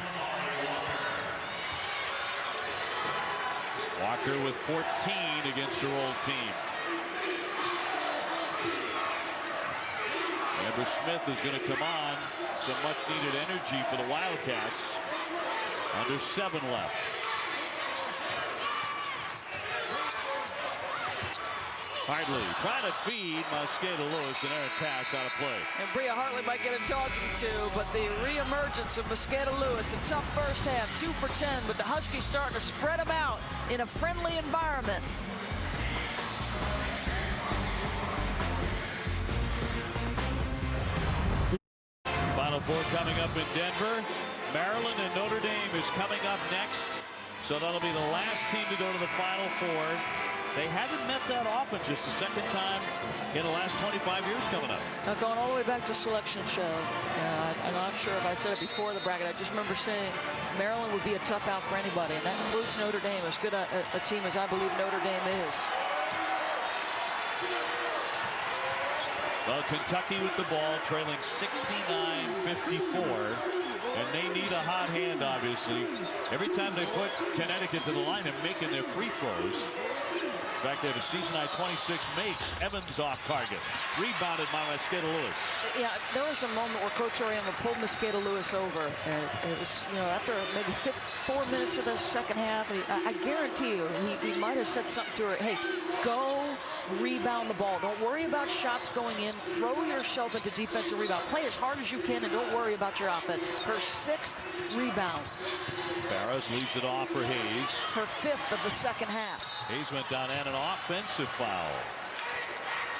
Speaker 1: Walker with 14 against her old team. Amber Smith is going to come on. Some much needed energy for the Wildcats. Under 7 left. Hartley trying to feed Mosqueda Lewis, and Aaron pass out of play.
Speaker 3: And Bria Hartley might get a talking to, but the reemergence of Mosqueda Lewis, a tough first half, 2 for 10, but the Huskies starting to spread them out in a friendly environment.
Speaker 1: Final Four coming up in Denver. Maryland and Notre Dame is coming up next. So that'll be the last team to go to the Final Four. They haven't met that often, just the second time in the last 25 years coming up.
Speaker 3: Now going all the way back to selection show, I'm not sure if I said it before the bracket. I just remember saying Maryland would be a tough out for anybody, and that includes Notre Dame, as good a team as I believe Notre Dame is.
Speaker 1: Well, Kentucky with the ball, trailing 69-54, and they need a hot hand, obviously. Every time they put Connecticut to the line, they're making their free throws. In fact, they have a season-high 26 makes. Evans off target. Rebounded by Mosqueda Lewis.
Speaker 3: Yeah, there was a moment where Coach Oriema pulled Mosqueda Lewis over. And it was, you know, after maybe 4 minutes of the second half, I guarantee you, he might have said something to her. Hey, go rebound the ball. Don't worry about shots going in. Throw yourself into defensive rebound. Play as hard as you can and don't worry about your offense. Her 6th rebound.
Speaker 1: Barrows leaves it off for Hayes.
Speaker 3: Her 5th of the second half.
Speaker 1: Hayes went down and an offensive foul.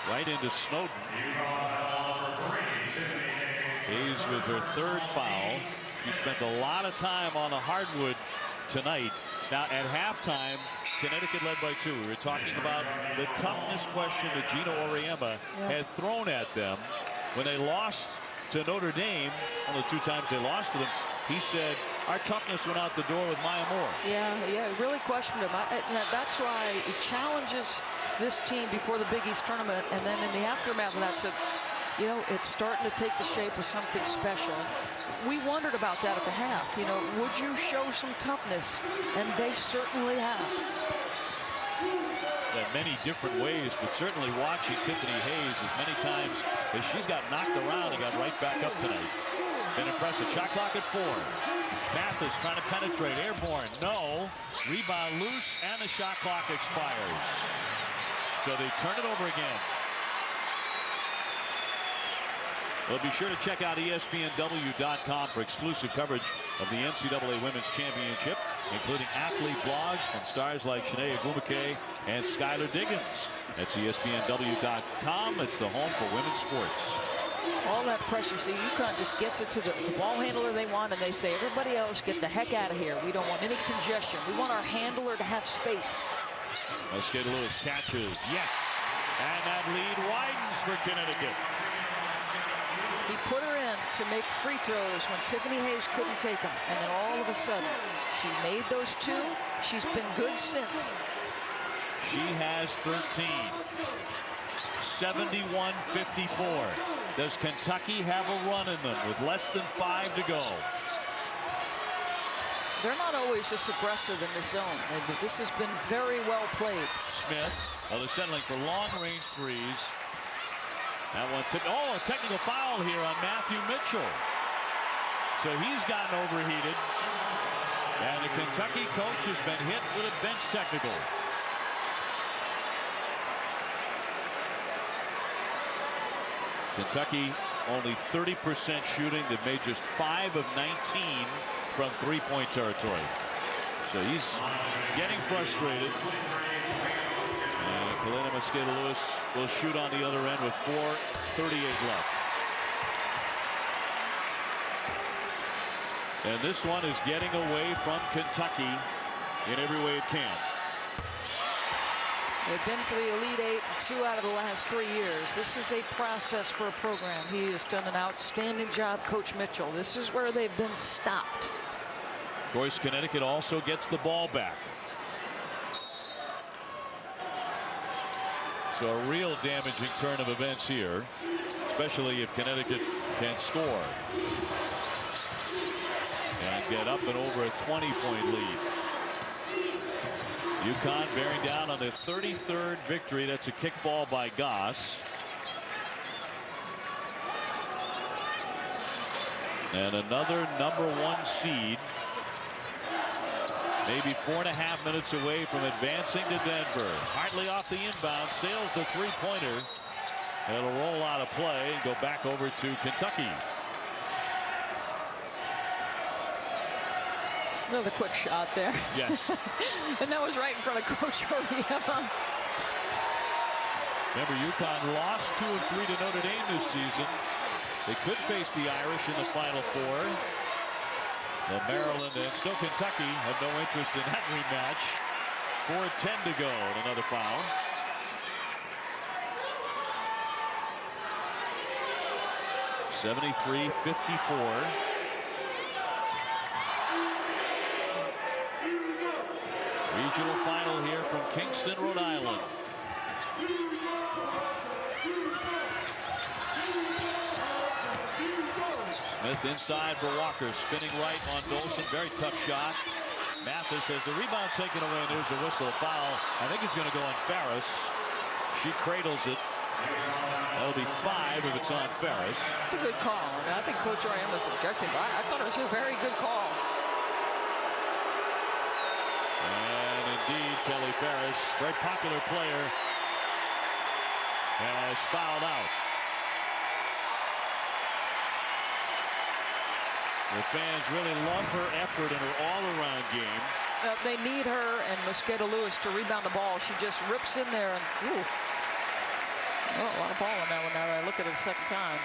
Speaker 1: Right into Snowden. Hayes with her 3rd foul. She spent a lot of time on the hardwood tonight. Now at halftime, Connecticut led by 2. We were talking about the toughness question that Gino Oriema had thrown at them when they lost to Notre Dame. One of the 2 times they lost to them, he said, our toughness went out the door with Maya Moore.
Speaker 3: Yeah, really questioned him. That's why he challenges this team before the Big East tournament, and then in the aftermath of that said, you know, it's starting to take the shape of something special. We wondered about that at the half. You know, would you show some toughness? And they certainly have.
Speaker 1: In many different ways, but certainly watching Tiffany Hayes as many times as she's got knocked around and got right back up tonight. Been impressive. Shot clock at 4. Mathis trying to penetrate. Airborne. No. Rebound loose, and the shot clock expires. So they turn it over again. Well, be sure to check out ESPNW.com for exclusive coverage of the NCAA Women's Championship, including athlete blogs from stars like Shanae Agumake and Skylar Diggins. That's ESPNW.com. It's the home for women's sports.
Speaker 3: All that pressure. See, UConn just gets it to the ball handler they want, and they say, everybody else, get the heck out of here. We don't want any congestion. We want our handler to have space.
Speaker 1: Mosqueda Lewis catches. Yes. And that lead widens for Connecticut.
Speaker 3: He put her in to make free throws when Tiffany Hayes couldn't take them. And then all of a sudden, she made those two. She's been good since.
Speaker 1: She has 13. 71-54. Does Kentucky have a run in them with less than 5 to go?
Speaker 3: They're not always this aggressive in the zone. This has been very well played.
Speaker 1: Smith, they're settling for long-range threes. That one tipped. Oh, a technical foul here on Matthew Mitchell. So he's gotten overheated. And the Kentucky coach has been hit with a bench technical. Kentucky only 30% shooting. They've made just 5 of 19 from three-point territory. So he's getting frustrated. And Kalina Mosqueda-Lewis will shoot on the other end with 4:38 left. And this one is getting away from Kentucky in every way it can.
Speaker 3: They've been to the Elite Eight 2 out of the last 3 years. This is a process for a program. He has done an outstanding job, Coach Mitchell. This is where they've been stopped.
Speaker 1: Of course, Connecticut also gets the ball back. So a real damaging turn of events here, especially if Connecticut can score and get up and over a 20-point lead. UConn bearing down on their 33rd victory. That's a kickball by Goss. And another #1 seed. Maybe 4.5 minutes away from advancing to Denver. Hartley off the inbound, sails the three-pointer. It'll roll out of play and go back over to Kentucky.
Speaker 3: Another quick shot there.
Speaker 1: Yes.
Speaker 3: And that was right in front of Coach Oriema.
Speaker 1: Remember, UConn lost 2 of 3 to Notre Dame this season. They could face the Irish in the Final Four. Well, Maryland and still Kentucky have no interest in that rematch. 4:10 to go and another foul. (73-54). Regional final here from Kingston, Rhode Island. Smith inside for Walker, spinning right on Dolson. Very tough shot. Mathis has the rebound taken away, and there's a whistle, foul. I think it's going to go on Ferris. She cradles it. That'll be 5 if it's on Ferris.
Speaker 3: It's a good call. I think Coach Oriema was objective. I thought it was a very good call.
Speaker 1: And indeed, Kelly Ferris, very popular player, has fouled out. The fans really love her effort in her all-around game.
Speaker 3: They need her and Mosqueda-Lewis to rebound the ball. She just rips in there and, ooh. Oh, a lot of ball on that one now that I look at it a second time.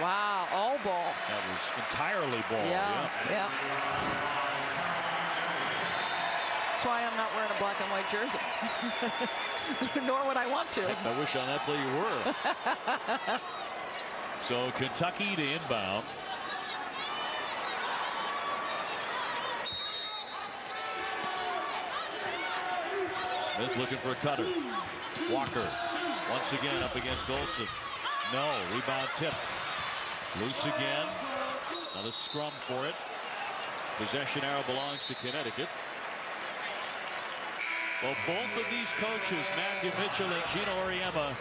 Speaker 3: Wow, all ball.
Speaker 1: That was entirely ball.
Speaker 3: Yeah. That's why I'm not wearing a black and white jersey. Nor would I want to.
Speaker 1: I wish on that play you were. So Kentucky to inbound. Smith looking for a cutter. Walker once again up against Olsen. No, rebound tipped. Loose again. Another scrum for it. Possession arrow belongs to Connecticut. Well, both of these coaches, Matthew Mitchell and Gino Oriema,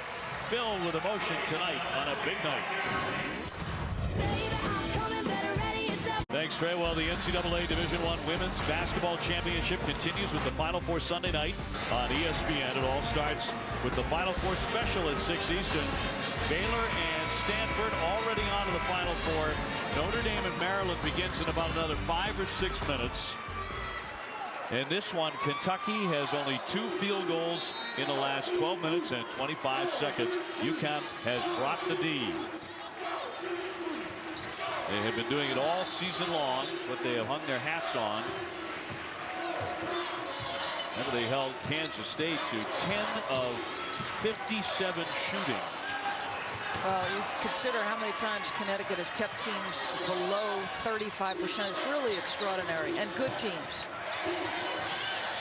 Speaker 1: filled with emotion tonight on a big night. Thanks, Trey. Well, the NCAA Division I Women's Basketball Championship continues with the Final Four Sunday night on ESPN. It all starts with the Final Four special at 6 Eastern. Baylor and Stanford already on to the Final Four. Notre Dame and Maryland begins in about another 5 or 6 minutes. In this one, Kentucky has only 2 field goals in the last 12 minutes and 25 seconds. UConn has brought the D. They have been doing it all season long. It's what they have hung their hats on. Remember, they held Kansas State to 10 of 57 shooting
Speaker 3: Well, you consider how many times Connecticut has kept teams below 35%. It's really extraordinary, and good teams.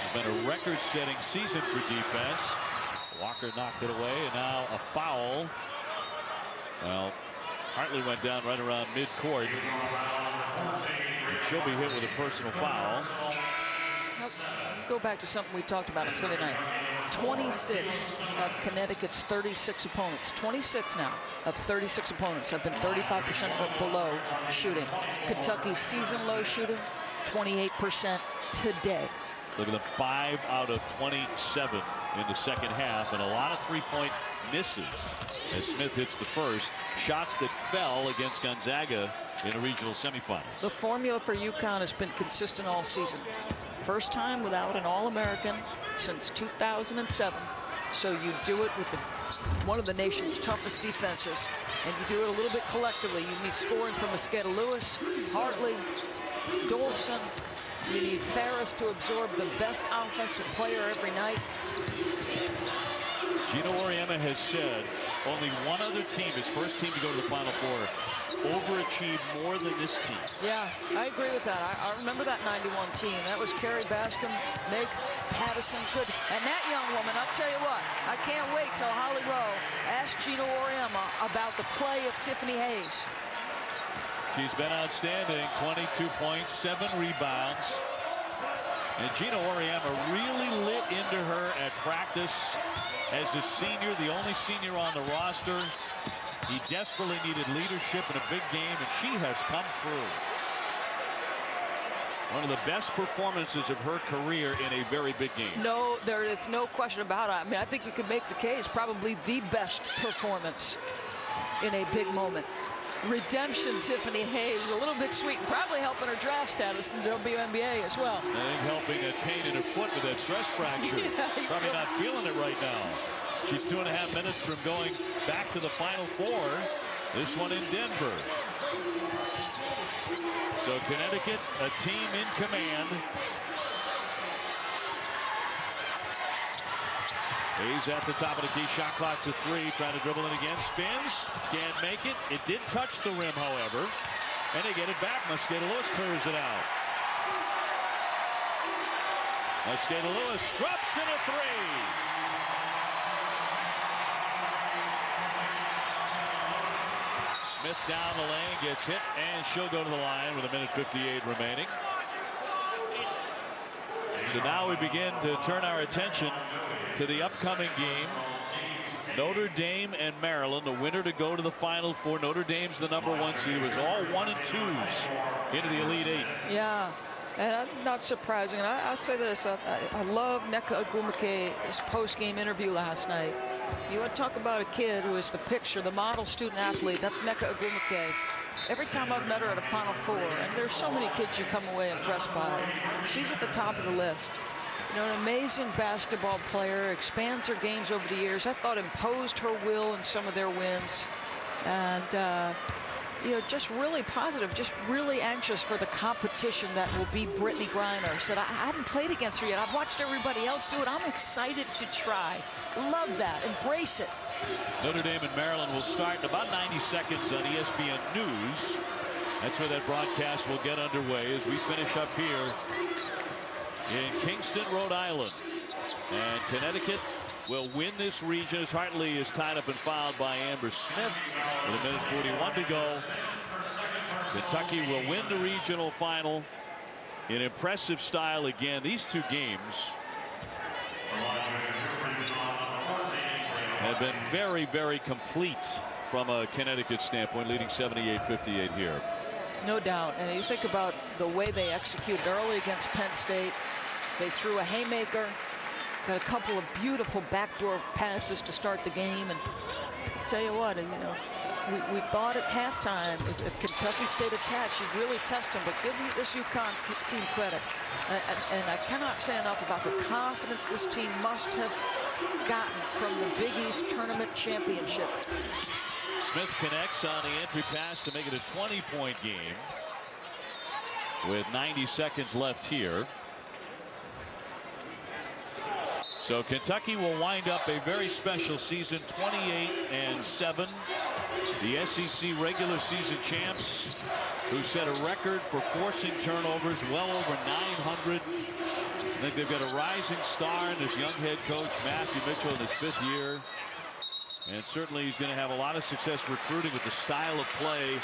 Speaker 1: It's been a record-setting season for defense. Walker knocked it away, and now a foul. Well, Hartley went down right around midcourt. She'll be hit with a personal foul.
Speaker 3: Go back to something we talked about on Sunday night. 26 of Connecticut's 36 opponents, 26 now of 36 opponents have been 35% or below shooting. Kentucky's season low shooting, 28% today.
Speaker 1: Look at the 5 out of 27 in the second half, and a lot of three-point misses as Smith hits the first. Shots that fell against Gonzaga in a regional semifinals.
Speaker 3: The formula for UConn has been consistent all season. First time without an All-American since 2007. So you do it with one of the nation's toughest defenses, and you do it a little bit collectively. You need scoring from Mosqueda Lewis, Hartley, Dolson. You need Ferris to absorb the best offensive player every night.
Speaker 1: Gino Auriemma has said only one other team, his first team to go to the Final Four, overachieved more than this team.
Speaker 3: Yeah, I agree with that. I remember that 91 team. That was Carrie Bascom, Meg Patterson, good. And that young woman, I'll tell you what, I can't wait till Holly Rowe asks Gino Auriemma about the play of Tiffany Hayes.
Speaker 1: She's been outstanding, 22 points, 7 rebounds. And Gino Auriemma really lit into her at practice as a senior, the only senior on the roster. He desperately needed leadership in a big game, and she has come through. One of the best performances of her career in a very big game.
Speaker 3: No, there is no question about it. I mean, I think you could make the case probably the best performance in a big moment. Redemption, Tiffany Hayes, a little bit sweet, probably helping her draft status in the WNBA as well.
Speaker 1: I think helping that pain in her foot with that stress fracture.
Speaker 3: Yeah,
Speaker 1: probably not feeling it right now. She's 2.5 minutes from going back to the Final Four. This one in Denver. So Connecticut, a team in command. Hayes at the top of the key, shot clock to 3, trying to dribble in again, spins, can't make it. It did touch the rim, however, and they get it back. Mosqueda Lewis clears it out. Mosqueda Lewis drops in a 3. Smith down the lane, gets hit, and she'll go to the line with 1:58 remaining. So now we begin to turn our attention to the upcoming game. Notre Dame and Maryland, the winner to go to the Final Four. Notre Dame's the #1 seed. It was all 1 and 2s into the Elite 8.
Speaker 3: Yeah, and not surprising. And I'll say this, I love Nneka Ogwumike's post-game interview last night. You want to talk about a kid who is the picture, the model student athlete. That's Nneka Ogwumike. Every time I've met her at a Final Four, and there's so many kids you come away impressed by, she's at the top of the list. You know, an amazing basketball player, expands her games over the years. I thought imposed her will in some of their wins. And, you know, just really positive, just really anxious for the competition that will be Brittany Griner. Said, I haven't played against her yet. I've watched everybody else do it. I'm excited to try. Love that. Embrace it.
Speaker 1: Notre Dame and Maryland will start in about 90 seconds on ESPN News. That's where that broadcast will get underway as we finish up here in Kingston, Rhode Island. And Connecticut will win this region as Hartley is tied up and fouled by Amber Smith with 1:41 to go. Kentucky will win the regional final in impressive style again. These two games have been very, very complete from a Connecticut standpoint, leading 78-58 here.
Speaker 3: No doubt. And you think about the way they executed early against Penn State. They threw a haymaker, got a couple of beautiful backdoor passes to start the game. And I'll tell you what, you know, we thought at halftime if Kentucky stayed attached, you'd really test them. But give this UConn team credit. And I cannot say enough about the confidence this team must have gotten from the Big East Tournament Championship.
Speaker 1: Smith connects on the entry pass to make it a 20-point game with 90 seconds left here. So Kentucky will wind up a very special season, 28-7. The SEC regular season champs, who set a record for forcing turnovers, well over 900. I think they've got a rising star in this young head coach, Matthew Mitchell, in his 5th year. And certainly he's going to have a lot of success recruiting with the style of play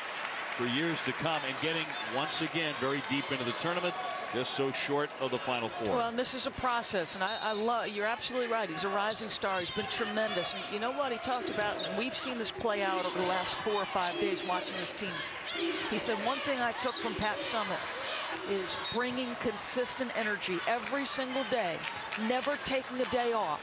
Speaker 1: for years to come, and getting once again very deep into the tournament, just so short of the Final Four.
Speaker 3: Well, and this is a process, and I love, you're absolutely right. He's a rising star. He's been tremendous. And you know what he talked about, and we've seen this play out over the last 4 or 5 days watching his team. He said, one thing I took from Pat Summitt is bringing consistent energy every single day, never taking a day off,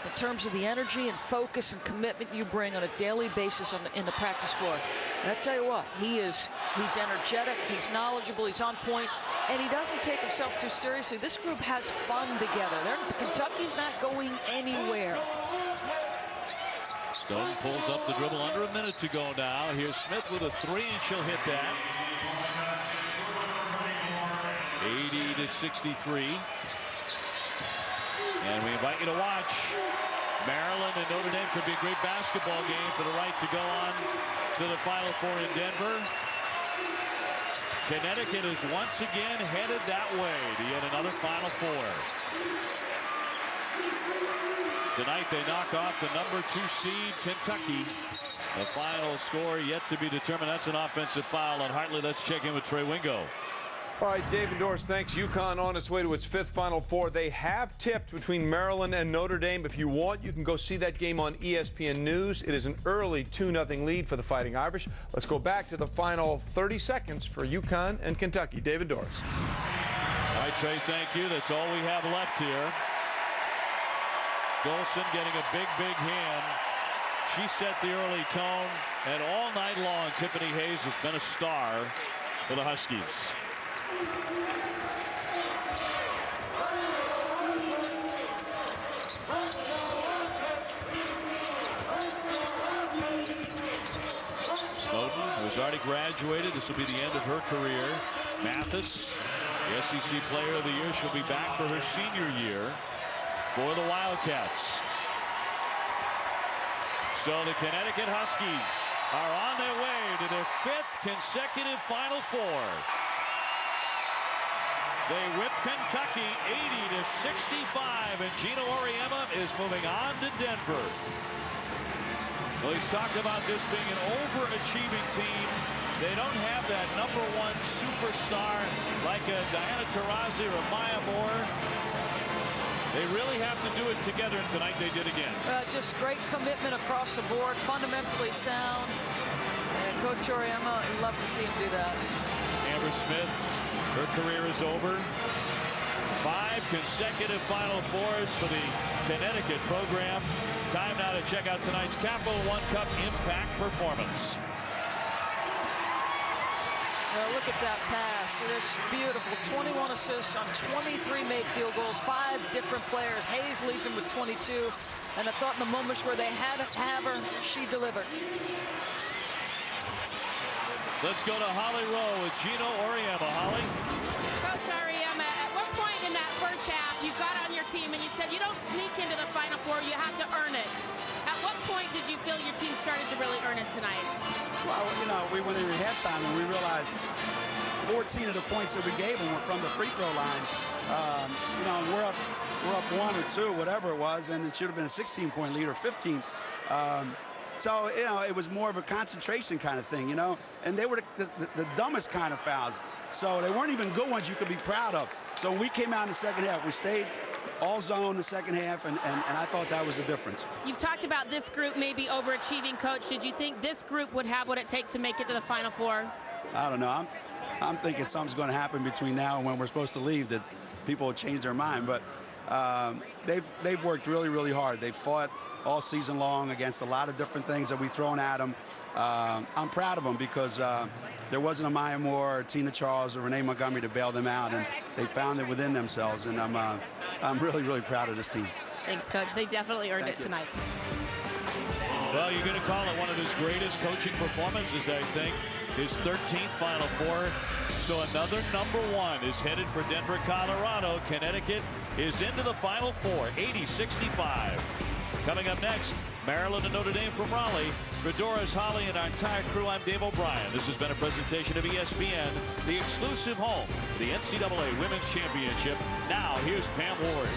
Speaker 3: in terms of the energy and focus and commitment you bring on a daily basis in the practice floor. And I tell you what, he's energetic, he's knowledgeable, he's on point, and he doesn't take himself too seriously. This group has fun together. Kentucky's not going anywhere.
Speaker 1: Stone pulls up the dribble, under a minute to go now. Here's Smith with a 3, and she'll hit that. 80-63. And we invite you to watch. Maryland and Notre Dame could be a great basketball game for the right to go on to the Final Four in Denver. Connecticut is once again headed that way to yet another Final Four. Tonight they knock off the #2 seed Kentucky. The final score yet to be determined. That's an offensive foul on Hartley. Let's check in with Trey Wingo.
Speaker 10: All right, Dave and Doris, thanks. UConn on its way to its 5th Final Four. They have tipped between Maryland and Notre Dame. If you want, you can go see that game on ESPN News. It is an early 2-0 lead for the Fighting Irish. Let's go back to the final 30 seconds for UConn and Kentucky. David Doris.
Speaker 1: All right, Trey, thank you. That's all we have left here. Golson getting a big hand. She set the early tone, and all night long, Tiffany Hayes has been a star for the Huskies. Snowden, who's already graduated, this will be the end of her career. Mathis, the SEC Player of the Year, she'll be back for her senior year for the Wildcats. So the Connecticut Huskies are on their way to their 5th consecutive Final Four. They whip Kentucky 80-65, and Gino Auriemma is moving on to Denver. Well, he's talked about this being an overachieving team. They don't have that #1 superstar like Diana Taurasi or Maya Moore. They really have to do it together, and tonight they did again.
Speaker 3: Just great commitment across the board, fundamentally sound. And Coach Auriemma, I'd love to see him do that.
Speaker 1: Amber Smith, her career is over. 5 consecutive Final Fours for the Connecticut program. Time now to check out tonight's Capital One Cup Impact performance.
Speaker 3: Look at that pass. It is beautiful. 21 assists on 23 made field goals. 5 different players. Hayes leads them with 22. And I thought in the moments where they had to have her, she delivered.
Speaker 1: Let's go to Holly Rowe with Gino Auriemma. Holly?
Speaker 4: Coach Auriemma, at what point in that first half you got on your team and you said you don't sneak into the Final Four, you have to earn it. At what point did you feel your team started to really earn it tonight?
Speaker 9: Well, you know, we went into halftime and we realized 14 of the points that we gave them were from the free throw line. You know, we're up 1 or 2, whatever it was, and it should have been a 16-point lead or 15. So, you know, it was more of a concentration kind of thing, you know, and they were the dumbest kind of fouls. So they weren't even good ones you could be proud of. So when we came out in the second half, we stayed all zone the second half, and I thought that was the difference.
Speaker 4: You've talked about this group maybe overachieving, Coach. Did you think this group would have what it takes to make it to the Final Four?
Speaker 9: I don't know. I'm thinking something's going to happen between now and when we're supposed to leave, that people will change their mind. But they've worked really, really hard. They've fought all season long against a lot of different things that we've thrown at them. I'm proud of them because there wasn't a Maya Moore or Tina Charles or Renee Montgomery to bail them out, and they found it within themselves. And I'm really, really proud of this team.
Speaker 4: Thanks, Coach. They definitely earned it tonight.
Speaker 1: Well, you're going to call it one of his greatest coaching performances, I think. His 13th Final Four. So another #1 is headed for Denver, Colorado. Connecticut is into the Final Four, 80-65. Coming up next, Maryland and Notre Dame from Raleigh. For Doris, Holly, and our entire crew, I'm Dave O'Brien. This has been a presentation of ESPN, the exclusive home for the NCAA Women's Championship. Now, here's Pam Ward.